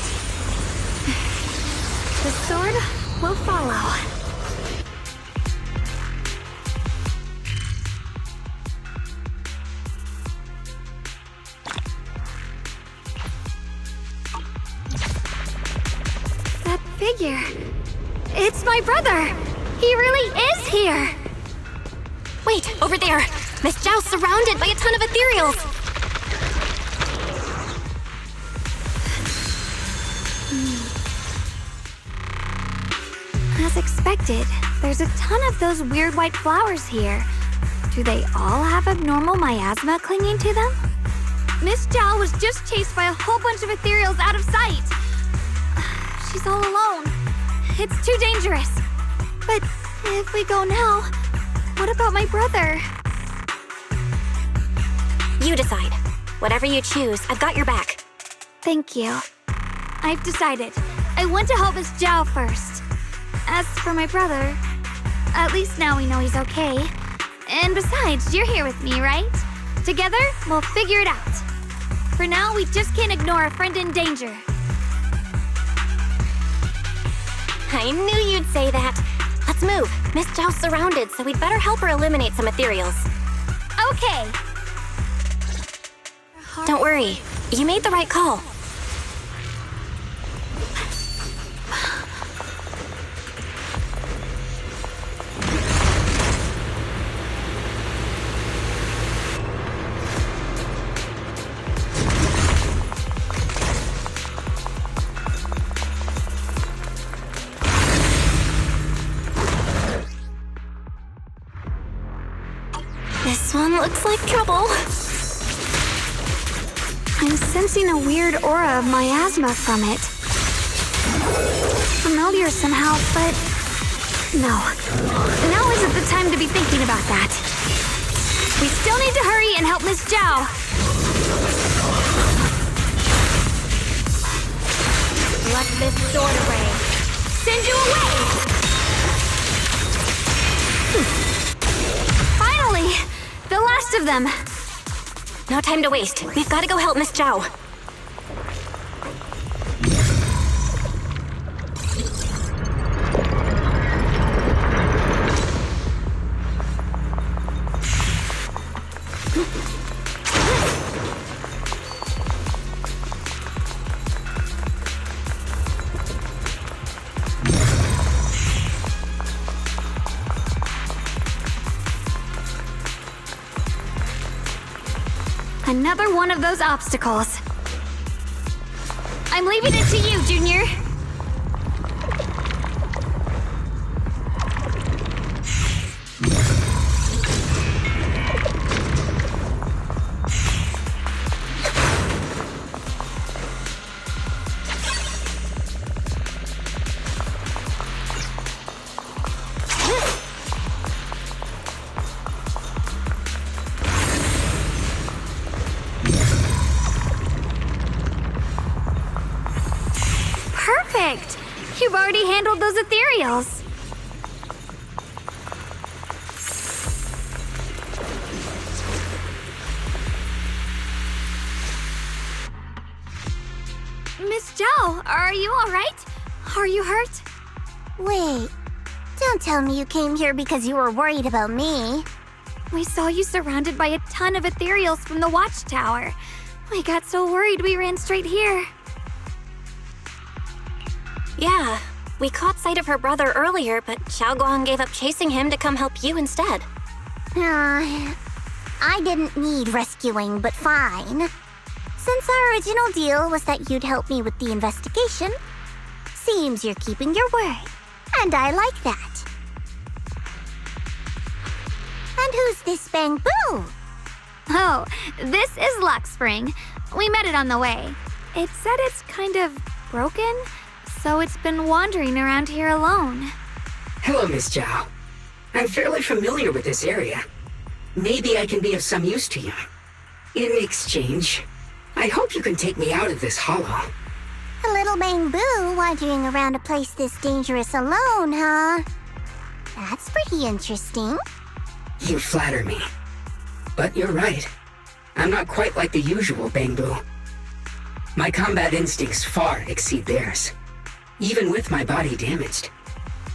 The sword will follow. That figure. It's my brother. He really is here. Wait, over there. Miss Zhao's surrounded by a ton of ethereals. As expected, there's a ton of those weird white flowers here. Do they all have abnormal miasma clinging to them? Miss Zhao was just chased by a whole bunch of ethereals out of sight. She's all alone. It's too dangerous. But if we go now, what about my brother? You decide. Whatever you choose, I've got your back. Thank you. I've decided. I want to help Miss Zhao first. As for my brother, At least now we know he's okay. And besides, you're here with me, right? Together, we'll figure it out. For now, we just can't ignore a friend in danger. I knew you'd say that. Let's move. Miss Zhao's surrounded, so we'd better help her eliminate some ethereals. Okay. Don't worry. You made the right call. This one looks like trouble. I'm sensing a weird aura of miasma from it. Familiar somehow, but... No. Now isn't the time to be thinking about that. We still need to hurry and help Miss Zhao. Let this sword away. Send you away! Finally! The last of them! No time to waste. We've got to go help Miss Zhao. Another one of those obstacles. I'm leaving it to you, Junior. Perfect! You've already handled those ethereals. Miss Zhao, are you all right? Are you hurt? Wait, don't tell me you came here because you were worried about me. We saw you surrounded by a ton of ethereals from the watchtower. We got so worried we ran straight here. Yeah, we caught sight of her brother earlier, but Xiaoguang gave up chasing him to come help you instead. I didn't need rescuing, but fine. Since our original deal was that you'd help me with the investigation, seems you're keeping your word, and I like that. And who's this Bang Boo? Oh, this is Luxspring. We met it on the way. It said it's kind of broken, so it's been wandering around here alone. Hello, Miss Zhao. I'm fairly familiar with this area. Maybe I can be of some use to you. In exchange, I hope you can take me out of this hollow. A little Bang Boo wandering around a place this dangerous alone, huh? That's pretty interesting. You flatter me. But you're right. I'm not quite like the usual Bang Boo. My combat instincts far exceed theirs. Even with my body damaged,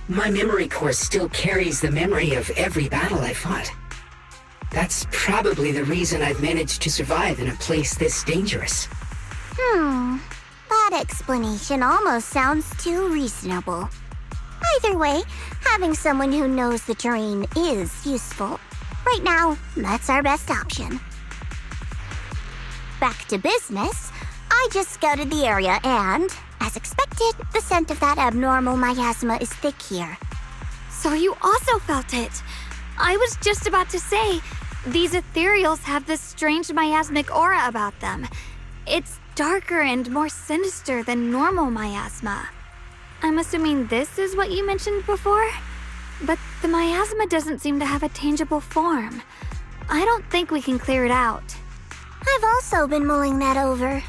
my memory core still carries the memory of every battle I fought. That's probably the reason I've managed to survive in a place this dangerous. That explanation almost sounds too reasonable. Either way, having someone who knows the terrain is useful. Right now, that's our best option. Back to business, I just scouted the area and, as expected, the scent of that abnormal miasma is thick here. So you also felt it. I was just about to say, these ethereals have this strange miasmic aura about them. It's darker and more sinister than normal miasma. I'm assuming this is what you mentioned before? But the miasma doesn't seem to have a tangible form. I don't think we can clear it out. I've also been mulling that over.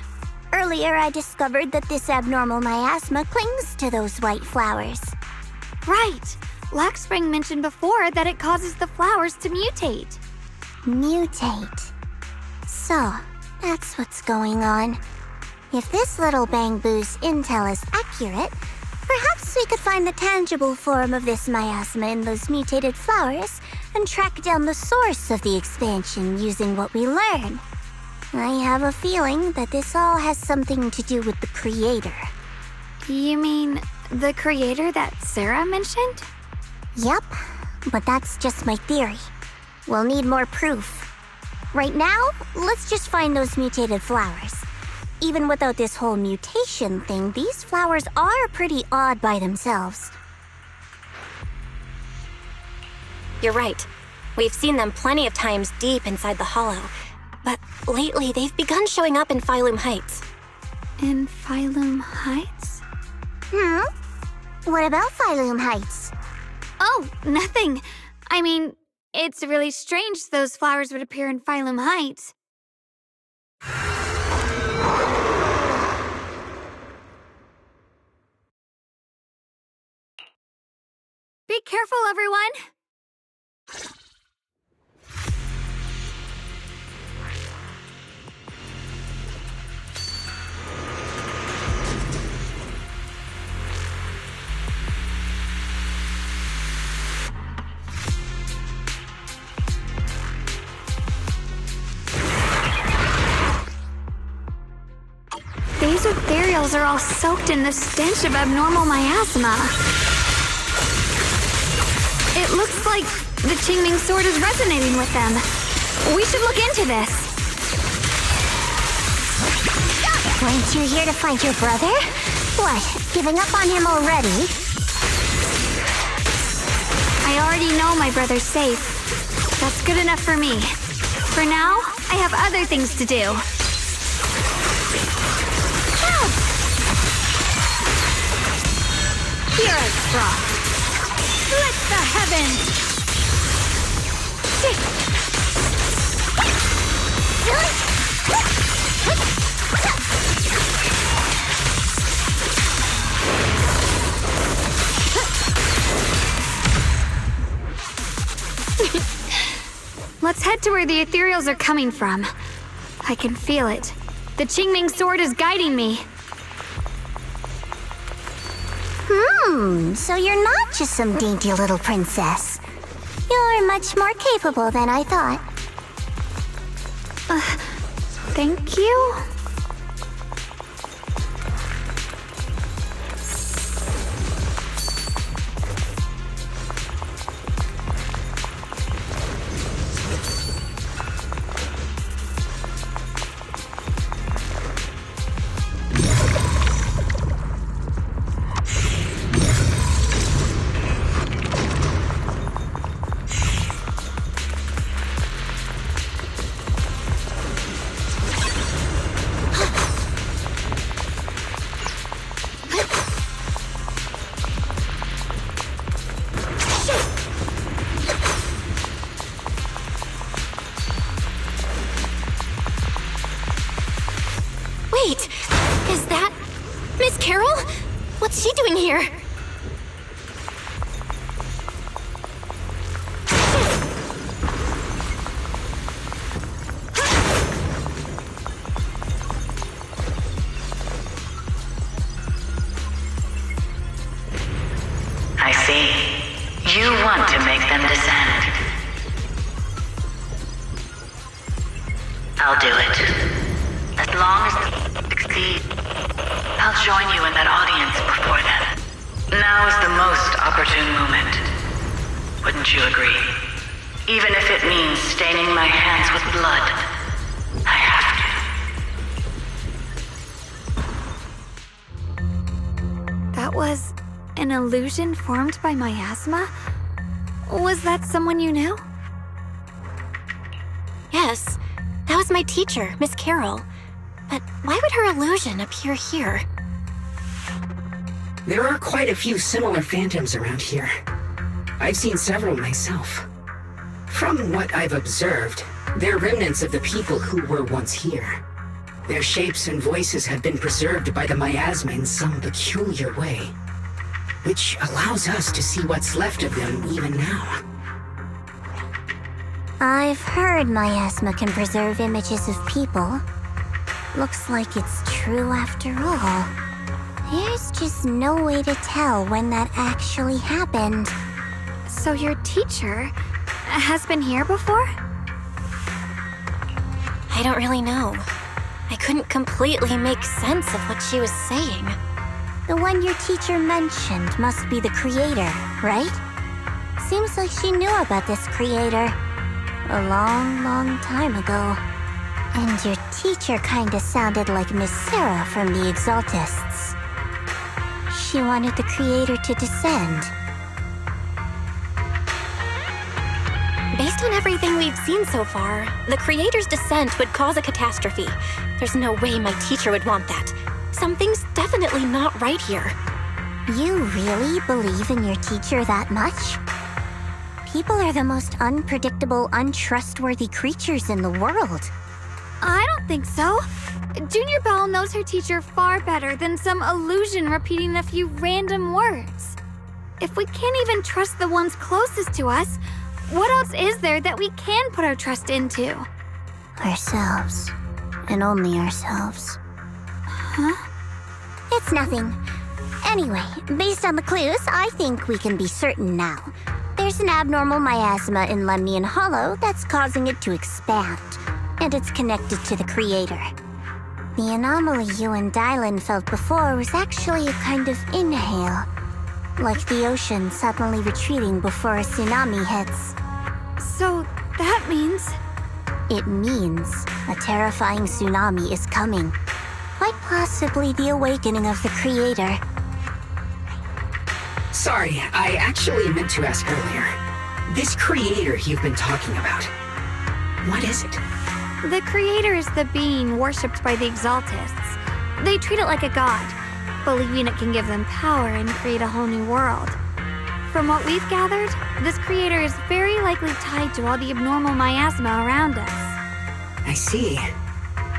Earlier, I discovered that this abnormal miasma clings to those white flowers. Right. Laxspring mentioned before that it causes the flowers to mutate. Mutate. So, that's what's going on. If this little Bangbu's intel is accurate, perhaps we could find the tangible form of this miasma in those mutated flowers and track down the source of the expansion using what we learn. I have a feeling that this all has something to do with the creator. You mean the creator that Sarah mentioned? Yep, but that's just my theory. We'll need more proof. Right now, let's just find those mutated flowers. Even without this whole mutation thing, these flowers are pretty odd by themselves. You're right. We've seen them plenty of times deep inside the hollow. But lately, they've begun showing up in Phylum Heights. In Phylum Heights? What about Phylum Heights? Oh, nothing. I mean, it's really strange those flowers would appear in Phylum Heights. Be careful, everyone! These ethereals are all soaked in the stench of abnormal miasma. It looks like the Qingming sword is resonating with them. We should look into this. Weren't you here to find your brother? What, giving up on him already? I already know my brother's safe. That's good enough for me. For now, I have other things to do. Here I drop. Split the heavens! Let's head to where the ethereals are coming from. I can feel it. The Qingming sword is guiding me. So you're not just some dainty little princess. You're much more capable than I thought. Thank you? Wait, is that Miss Carol? What's she doing here? I see. You want to make them descend. I'll do it. As long as they succeed, I'll join you in that audience before then. Now is the most opportune moment. Wouldn't you agree? Even if it means staining my hands with blood, I have to. That was an illusion formed by miasma? Was that someone you knew? Yes, that was my teacher, Miss Carol. But why would her illusion appear here? There are quite a few similar phantoms around here. I've seen several myself. From what I've observed, they're remnants of the people who were once here. Their shapes and voices have been preserved by the miasma in some peculiar way. which allows us to see what's left of them even now. I've heard miasma can preserve images of people. Looks like it's true after all. There's just no way to tell when that actually happened. So your teacher has been here before? I don't really know. I couldn't completely make sense of what she was saying. The one your teacher mentioned must be the creator, right? Seems like she knew about this creator a long, long time ago. And your teacher kinda sounded like Miss Sarah from the Exaltists. She wanted the creator to descend. Based on everything we've seen so far, the creator's descent would cause a catastrophe. There's no way my teacher would want that. Something's definitely not right here. You really believe in your teacher that much? People are the most unpredictable, untrustworthy creatures in the world. I don't think so. Junior Belle knows her teacher far better than some illusion repeating a few random words. If we can't even trust the ones closest to us, what else is there that we can put our trust into? Ourselves. And only ourselves. Huh? It's nothing. Anyway, based on the clues, I think we can be certain now. There's an abnormal miasma in Lemnian Hollow that's causing it to expand, and it's connected to the creator. The anomaly you and Dylan felt before was actually a kind of inhale, like the ocean suddenly retreating before a tsunami hits. So that means... It means a terrifying tsunami is coming. Quite possibly the awakening of the creator. Sorry, I actually meant to ask earlier. This creator you've been talking about, what is it? The creator is the being worshipped by the Exaltists. They treat it like a god, believing it can give them power and create a whole new world. From what we've gathered, this creator is very likely tied to all the abnormal miasma around us. I see.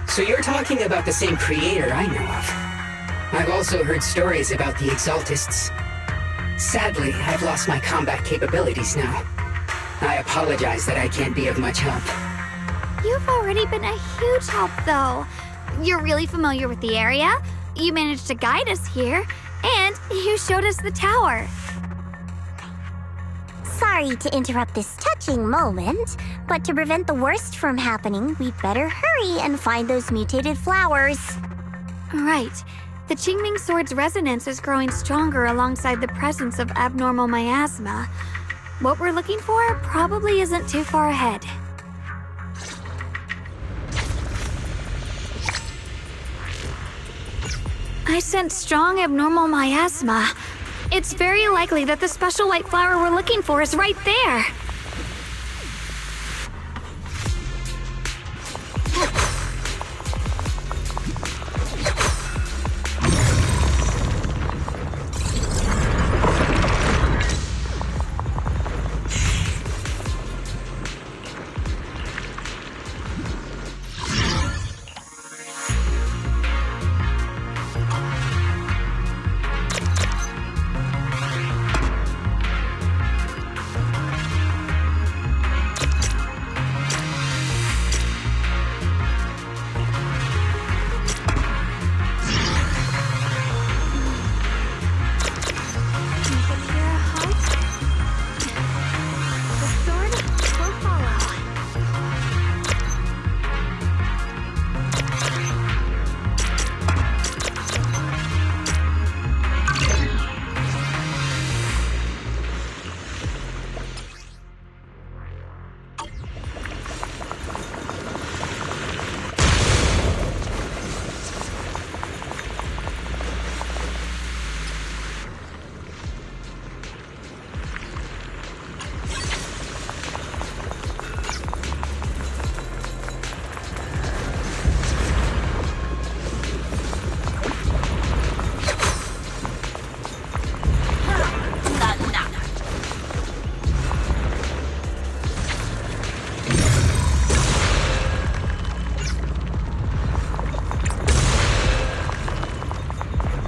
So you're talking about the same creator I know of. I've also heard stories about the Exaltists. Sadly, I've lost my combat capabilities now. I apologize that I can't be of much help. You've already been a huge help, though. You're really familiar with the area, you managed to guide us here, and you showed us the tower. Sorry to interrupt this touching moment, but to prevent the worst from happening, we'd better hurry and find those mutated flowers. Right. The Qingming Sword's resonance is growing stronger alongside the presence of abnormal miasma. What we're looking for probably isn't too far ahead. I sense strong abnormal miasma. It's very likely that the special white flower we're looking for is right there.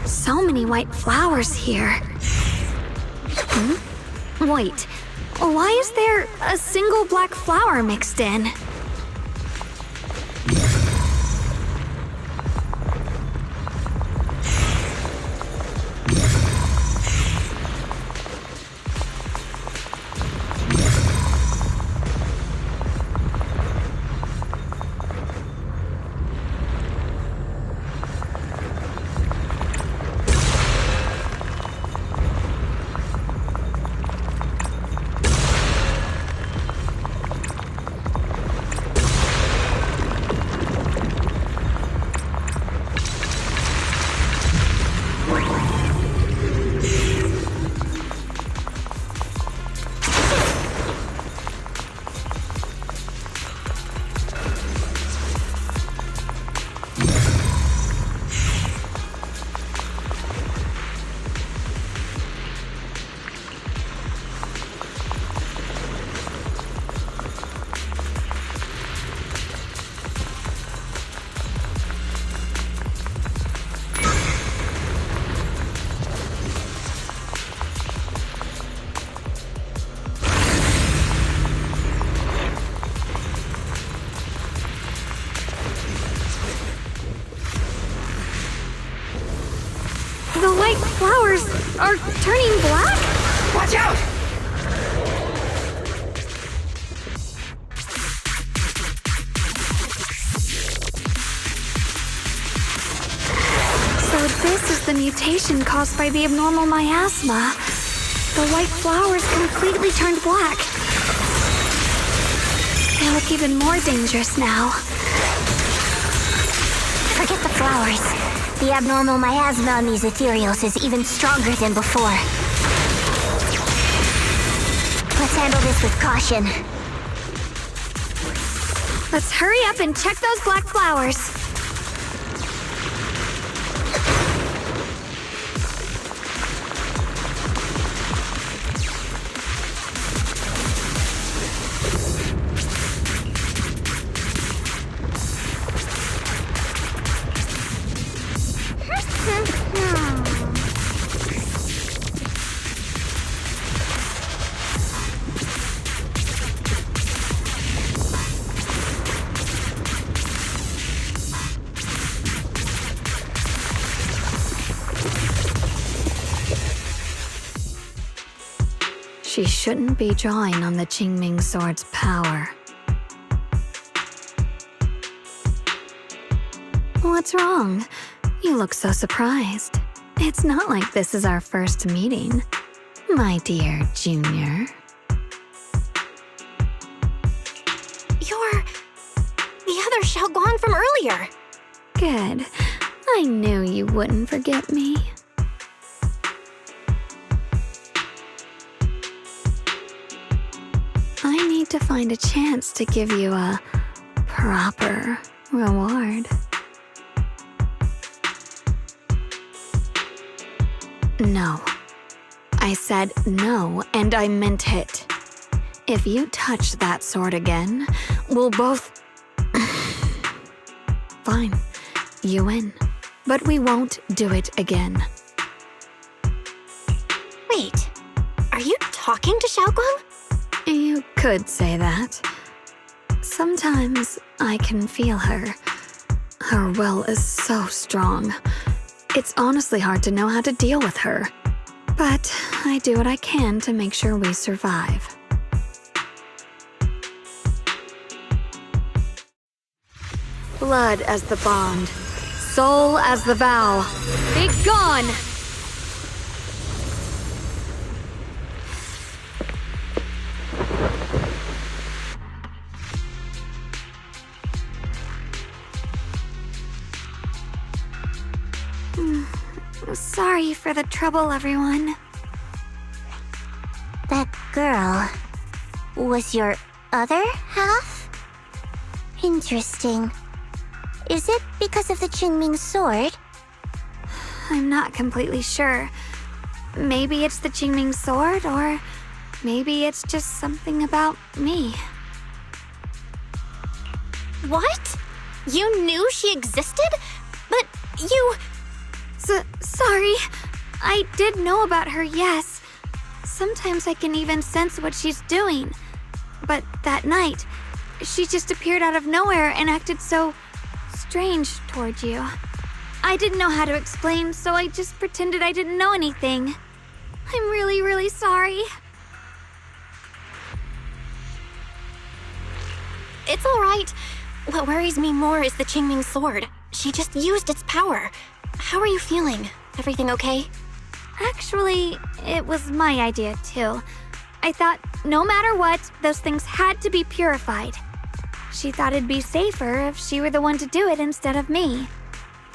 So many white flowers here. Wait, why is there a single black flower mixed in? The white flowers are turning black? Watch out! So this is the mutation caused by the abnormal miasma. The white flowers completely turned black. They look even more dangerous now. Forget the flowers. The abnormal miasma on these ethereals is even stronger than before. Let's handle this with caution. Let's hurry up and check those black flowers. She shouldn't be drawing on the Qingming sword's power. What's wrong? You look so surprised. It's not like this is our first meeting, my dear Junior. You're the other Xiaoguang from earlier. Good. I knew you wouldn't forget me. I need to find a chance to give you a proper reward. No. I said no, and I meant it. If you touch that sword again, we'll both... Fine. You win. But we won't do it again. Wait, are you talking to Xiaoguang? You could say that. Sometimes I can feel her. Her will is so strong. It's honestly hard to know how to deal with her. But I do what I can to make sure we survive. Blood as the bond. Soul as the vow. Be gone! Sorry for the trouble, everyone. That girl was your other half? Interesting. Is it because of the Qingming sword? I'm not completely sure. Maybe it's the Qingming sword, or maybe it's just something about me. What? You knew she existed? But you... Sorry. I did know about her, yes. Sometimes I can even sense what she's doing. But that night, she just appeared out of nowhere and acted so strange toward you. I didn't know how to explain, so I just pretended I didn't know anything. I'm really, really sorry. It's all right. What worries me more is the Qingming sword. She just used its power. How are you feeling? Everything okay? Actually, it was my idea too. I thought no matter what, those things had to be purified. She thought it'd be safer if she were the one to do it instead of me.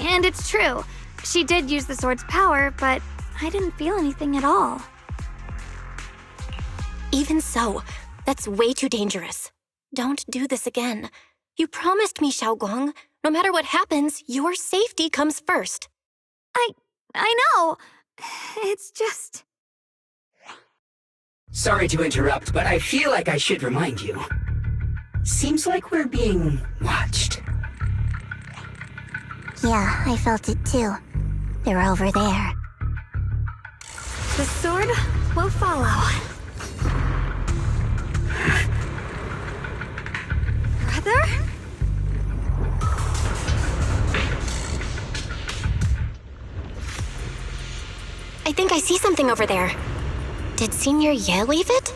And it's true. She did use the sword's power, but I didn't feel anything at all. Even so, that's way too dangerous. Don't do this again. You promised me, Xiaoguang. No matter what happens, your safety comes first. I know. It's just... Sorry to interrupt, but I feel like I should remind you. Seems like we're being watched. Yeah, I felt it too. They're over there. The sword will follow. Brother? I think I see something over there. Did Senior Ye leave it?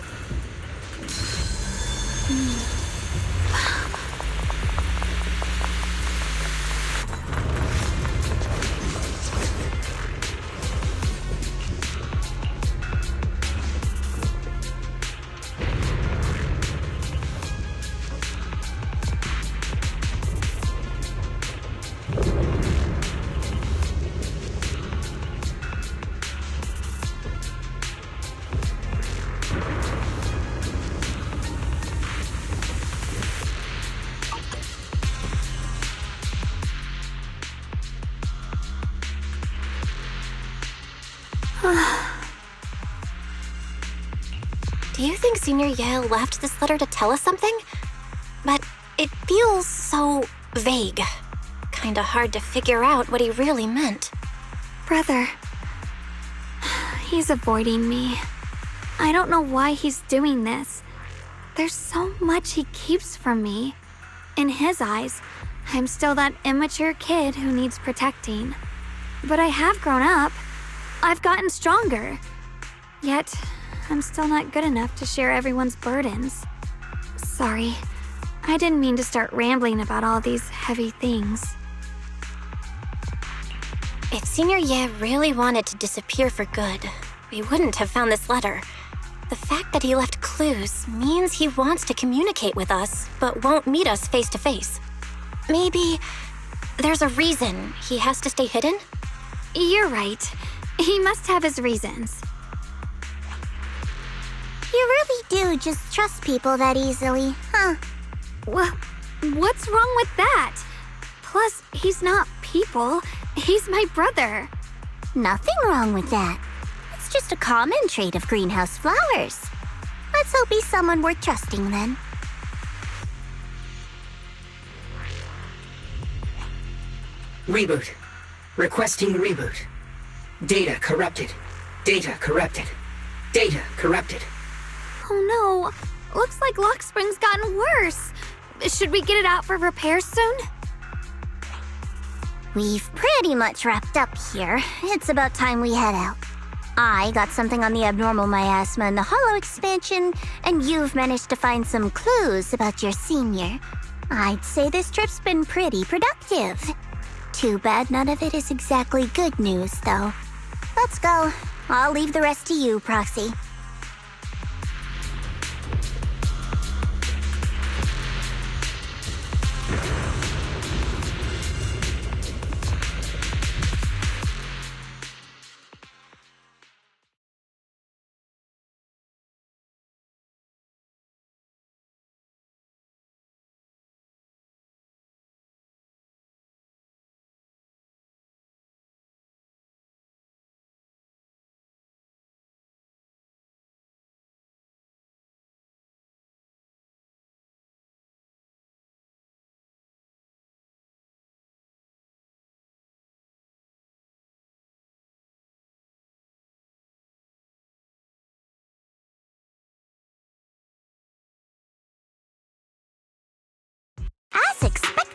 Do you think Senior Ye left this letter to tell us something? But it feels so vague. Kinda hard to figure out what he really meant. Brother. He's avoiding me. I don't know why he's doing this. There's so much he keeps from me. In his eyes, I'm still that immature kid who needs protecting. But I have grown up. I've gotten stronger. Yet, I'm still not good enough to share everyone's burdens. Sorry. I didn't mean to start rambling about all these heavy things. If Senior Ye really wanted to disappear for good, we wouldn't have found this letter. The fact that he left clues means he wants to communicate with us, but won't meet us face to face. Maybe there's a reason he has to stay hidden? You're right. He must have his reasons. You really do just trust people that easily, huh? Well, what's wrong with that? Plus, he's not people. He's my brother. Nothing wrong with that. It's just a common trait of greenhouse flowers. Let's hope he's someone worth trusting then. Reboot. Requesting reboot. Data corrupted. Data corrupted. Data corrupted. Oh no. Looks like Lockspring's gotten worse. Should we get it out for repairs soon? We've pretty much wrapped up here. It's about time we head out. I got something on the abnormal miasma and the hollow expansion, and you've managed to find some clues about your senior. I'd say this trip's been pretty productive. Too bad none of it is exactly good news, though. Let's go. I'll leave the rest to you, Proxy.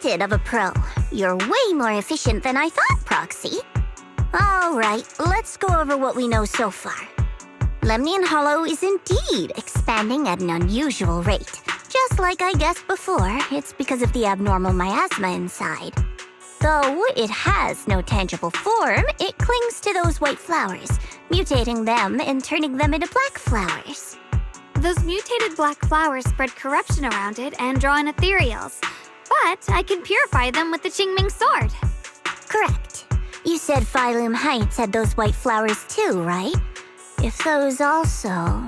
bit of a pro. You're way more efficient than I thought, Proxy. All right, let's go over what we know so far. Lemnian Hollow is indeed expanding at an unusual rate. Just like I guessed before, it's because of the abnormal miasma inside. Though it has no tangible form, it clings to those white flowers, mutating them and turning them into black flowers. Those mutated black flowers spread corruption around it and draw in ethereals. But I can purify them with the Qingming sword. Correct. You said Phylum Heights had those white flowers too, right? If those also...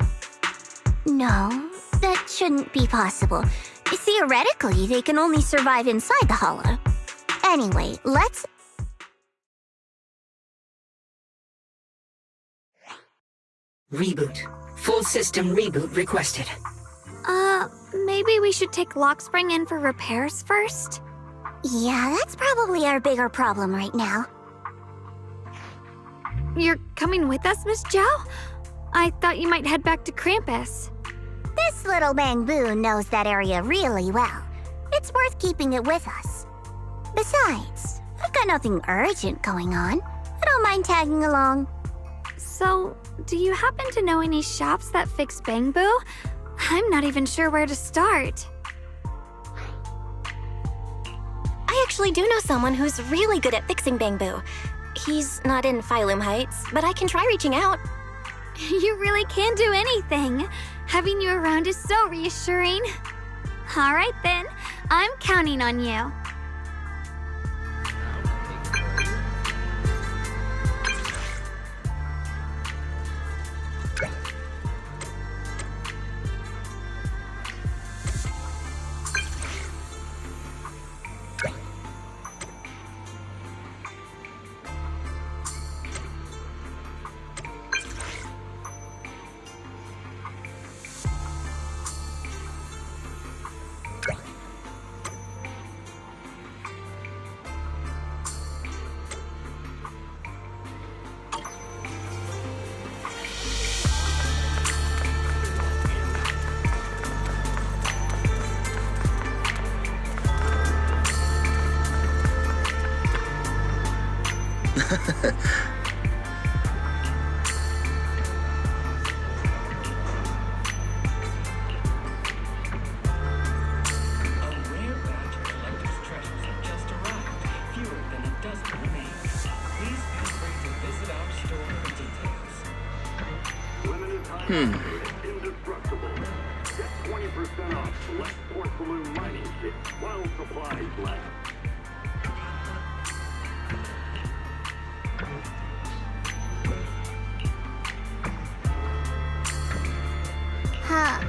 No, that shouldn't be possible. Theoretically, they can only survive inside the hollow. Anyway, let's... Reboot. Full system reboot requested. Maybe we should take Lockspring in for repairs first? Yeah, that's probably our bigger problem right now. You're coming with us, Miss Zhao? I thought you might head back to Krampus. This little Bangbu knows that area really well. It's worth keeping it with us. Besides, I've got nothing urgent going on. I don't mind tagging along. So, do you happen to know any shops that fix Bangbu? I'm not even sure where to start. I actually do know someone who's really good at fixing Bangbu. He's not in Phylum Heights, but I can try reaching out. You really can do anything. Having you around is so reassuring. All right then, I'm counting on you. Indestructible. Get 20% off select porcelain mining kit while supplies last. Huh.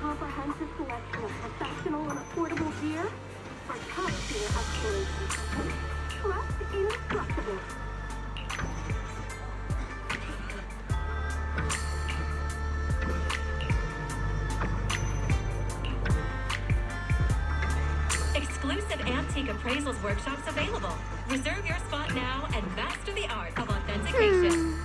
Comprehensive selection of professional and affordable gear for top-tier exploration. Trust indestructible. Exclusive antique appraisals workshops available. Reserve your spot now and master the art of authentication.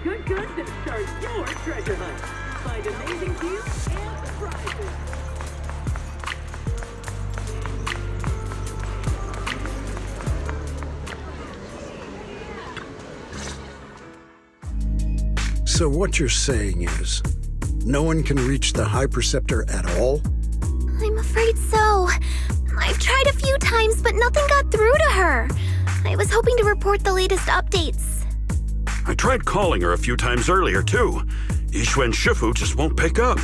good goods and start your treasure hunt. Find amazing deals and surprises. So what you're saying is, no one can reach the High Preceptor at all? I'm afraid so. I've tried a few times, but nothing got through to her. I was hoping to report the latest updates. I tried calling her a few times earlier, too. Yixuan Shifu just won't pick up.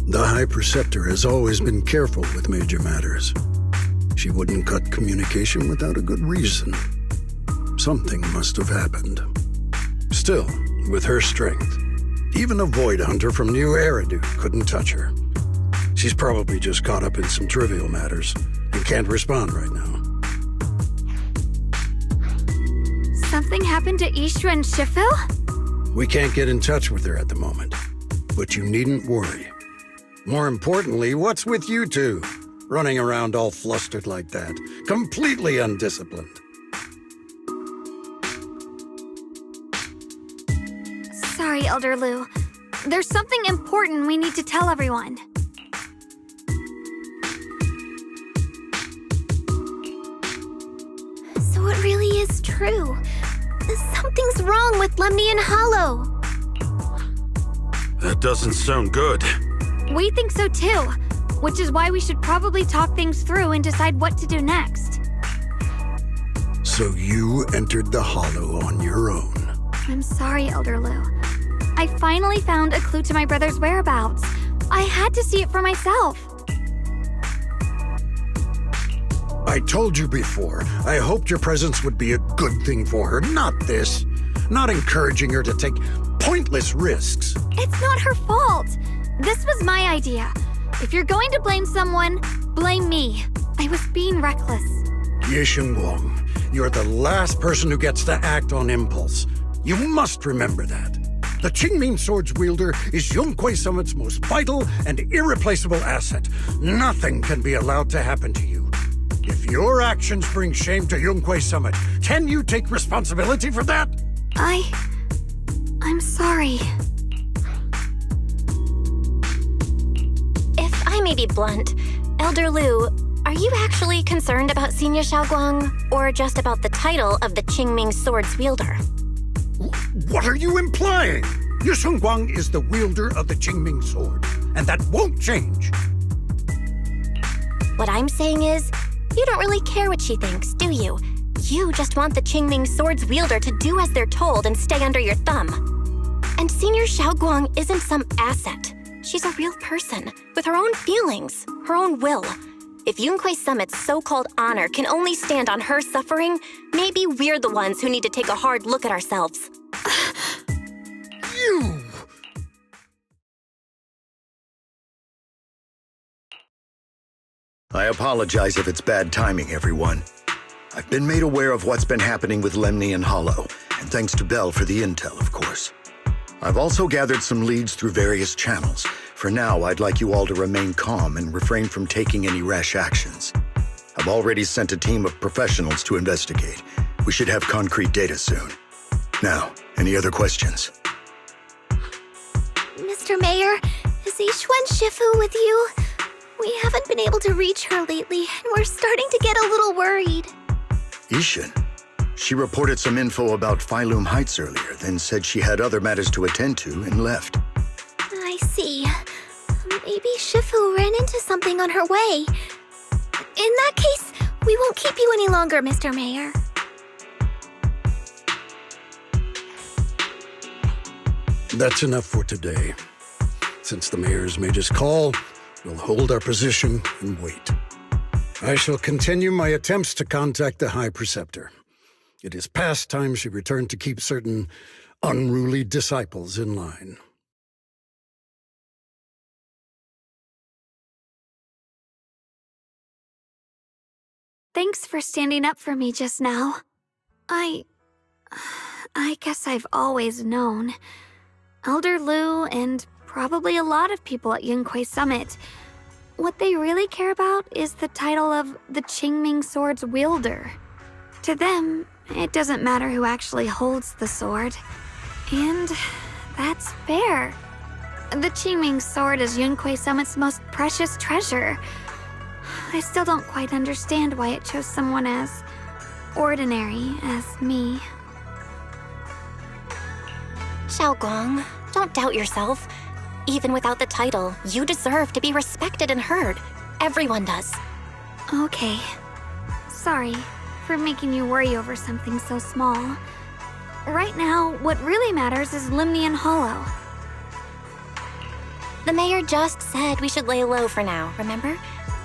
The High Preceptor has always been careful with major matters. She wouldn't cut communication without a good reason. Something must have happened. Still, with her strength, even a Void Hunter from New Eridu couldn't touch her. She's probably just caught up in some trivial matters and can't respond right now. Something happened to Yixuan Shifu? We can't get in touch with her at the moment, but you needn't worry. More importantly, what's with you two? Running around all flustered like that, completely undisciplined. Sorry, Elder Lu. There's something important we need to tell everyone. So it really is true. Something's wrong with Lemnian Hollow. That doesn't sound good. We think so too, which is why we should probably talk things through and decide what to do next. So you entered the Hollow on your own. I'm sorry, Elder Lu. I finally found a clue to my brother's whereabouts. I had to see it for myself. I told you before, I hoped your presence would be a good thing for her, not this. Not encouraging her to take pointless risks. It's not her fault. This was my idea. If you're going to blame someone, blame me. I was being reckless. Yixuan Wang, you're the last person who gets to act on impulse. You must remember that. The Qingming Sword's wielder is Yunquei Summit's most vital and irreplaceable asset. Nothing can be allowed to happen to you. If your actions bring shame to Yunquei Summit, can you take responsibility for that? I'm sorry. If I may be blunt, Elder Lu, are you actually concerned about Senior Xiaoguang, or just about the title of the Qingming Sword's wielder? What are you implying? Yixuan Wang is the wielder of the Qingming Sword, and that won't change. What I'm saying is, you don't really care what she thinks, do you? You just want the Qingming Sword's wielder to do as they're told and stay under your thumb. And Senior Xiaoguang isn't some asset. She's a real person, with her own feelings, her own will. If Yunquei Summit's so-called honor can only stand on her suffering, maybe we're the ones who need to take a hard look at ourselves. You! I apologize if it's bad timing, everyone. I've been made aware of what's been happening with Lemnian Hollow, and thanks to Bell for the intel, of course. I've also gathered some leads through various channels. For now, I'd like you all to remain calm and refrain from taking any rash actions. I've already sent a team of professionals to investigate. We should have concrete data soon. Now, any other questions? Mr. Mayor, is Yixuan Shifu with you? We haven't been able to reach her lately, and we're starting to get a little worried. Yixuan? She reported some info about Phylum Heights earlier, then said she had other matters to attend to and left. I see. Maybe Shifu ran into something on her way. In that case, we won't keep you any longer, Mr. Mayor. That's enough for today. Since the mayor's made his call, we'll hold our position and wait. I shall continue my attempts to contact the High Preceptor. It is past time she returned to keep certain unruly disciples in line. Thanks for standing up for me just now. I guess I've always known. Elder Lu and probably a lot of people at Yunquei Summit, what they really care about is the title of the Qingming Sword's wielder. To them, it doesn't matter who actually holds the sword. And that's fair. The Qingming sword is Yunquei Summit's most precious treasure. I still don't quite understand why it chose someone as ordinary as me. Xiaoguang, don't doubt yourself. Even without the title, you deserve to be respected and heard. Everyone does. Okay. Sorry for making you worry over something so small. Right now, what really matters is Limnian Hollow. The mayor just said we should lay low for now, remember?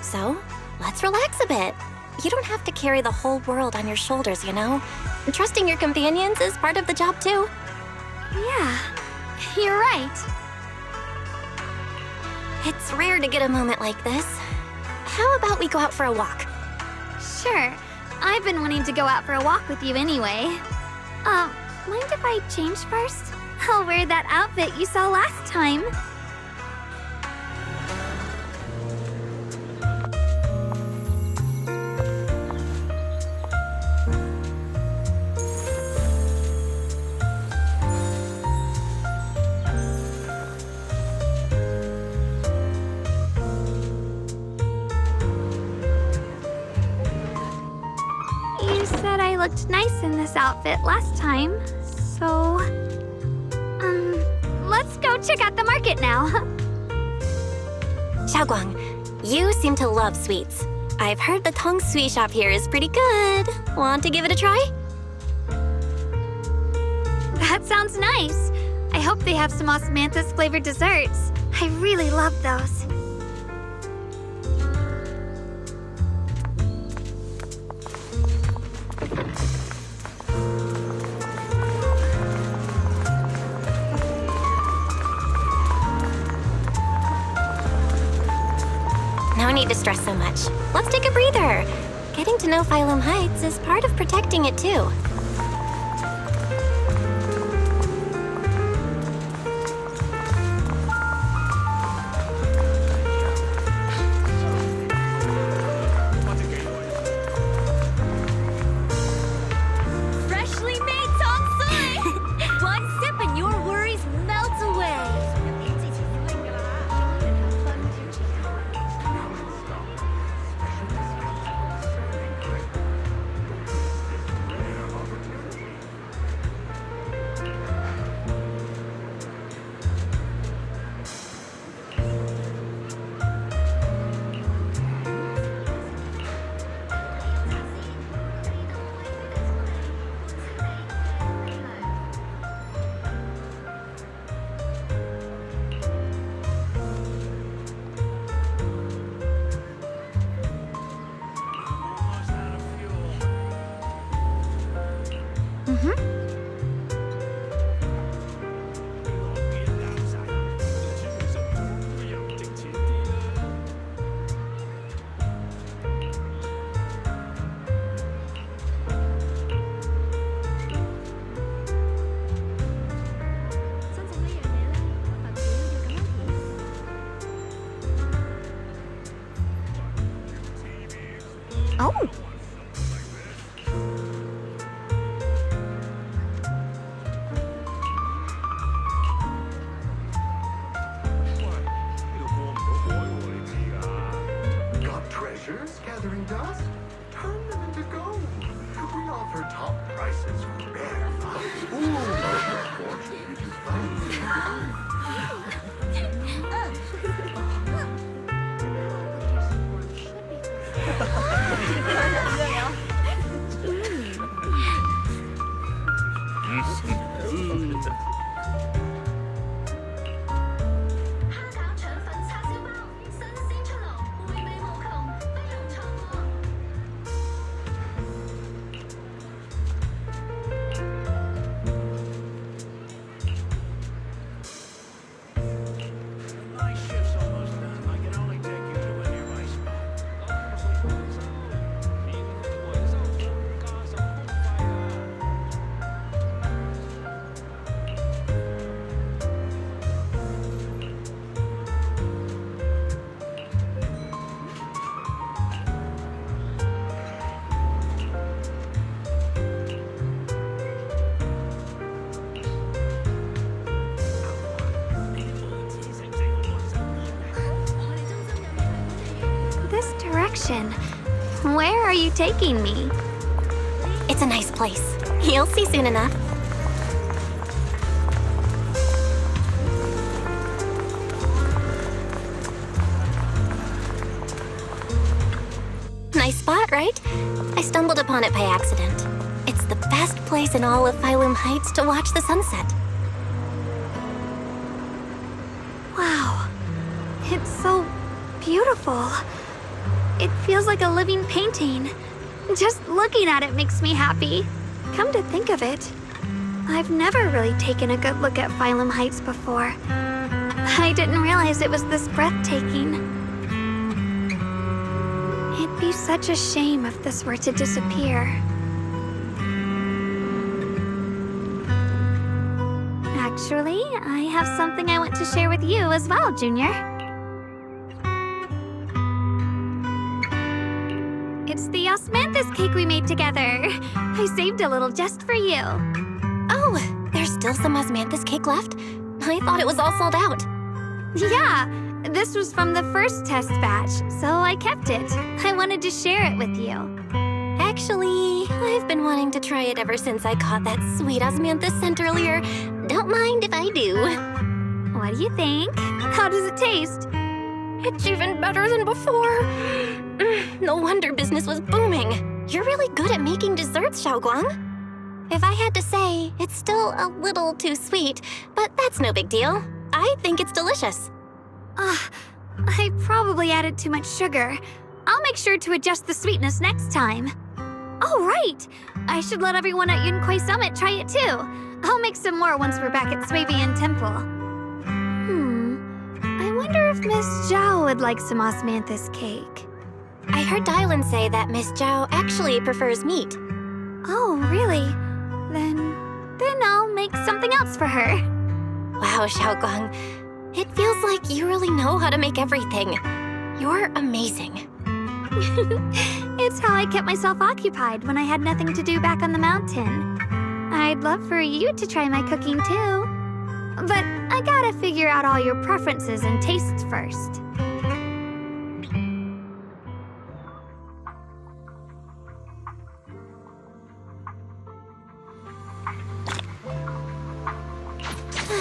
So, let's relax a bit. You don't have to carry the whole world on your shoulders, you know? Trusting your companions is part of the job, too. Yeah, you're right. It's rare to get a moment like this. How about we go out for a walk? Sure. I've been wanting to go out for a walk with you anyway. Mind if I change first? I'll wear that outfit you saw last time. You said I looked nice in this outfit last time, so... let's go check out the market now. Xiaoguang, you seem to love sweets. I've heard the Tong Sui shop here is pretty good. Want to give it a try? That sounds nice. I hope they have some osmanthus-flavored desserts. I really love those. No need to stress so much. Let's take a breather. Getting to know Phylum Heights is part of protecting it, too. Freshly made Tong Sui! One sip and your worries melt away. Oh! Got treasures gathering dust? Turn them into gold. We offer top prices for rare finds. Ooh, unfortunately, you find direction. Where are you taking me? It's a nice place. You'll see soon enough. Nice spot, right? I stumbled upon it by accident. It's the best place in all of Phylum Heights to watch the sunset. Wow. It's so beautiful. It feels like a living painting. Just looking at it makes me happy. Come to think of it, I've never really taken a good look at Phylum Heights before. I didn't realize it was this breathtaking. It'd be such a shame if this were to disappear. Actually, I have something I want to share with you as well, Junior. It's the osmanthus cake we made together. I saved a little just for you. Oh, there's still some osmanthus cake left? I thought it was all sold out. Yeah, this was from the first test batch, so I kept it. I wanted to share it with you. Actually, I've been wanting to try it ever since I caught that sweet osmanthus scent earlier. Don't mind if I do. What do you think? How does it taste? It's even better than before. No wonder business was booming. You're really good at making desserts, Xiaoguang. If I had to say, it's still a little too sweet, but that's no big deal. I think it's delicious. I probably added too much sugar. I'll make sure to adjust the sweetness next time. Oh, right! I should let everyone at Yunquay Summit try it too. I'll make some more once we're back at Swabian Temple. I wonder if Miss Zhao would like some osmanthus cake. I heard Dylan say that Miss Zhao actually prefers meat. Oh, really? Then I'll make something else for her. Wow, Xiaoguang. It feels like you really know how to make everything. You're amazing. It's how I kept myself occupied when I had nothing to do back on the mountain. I'd love for you to try my cooking too. But I gotta figure out all your preferences and tastes first.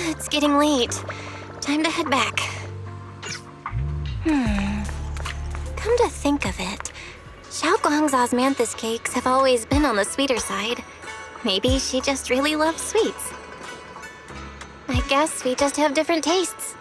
It's getting late. Time to head back. Come to think of it, Xiaoguang's osmanthus cakes have always been on the sweeter side. Maybe she just really loves sweets. I guess we just have different tastes.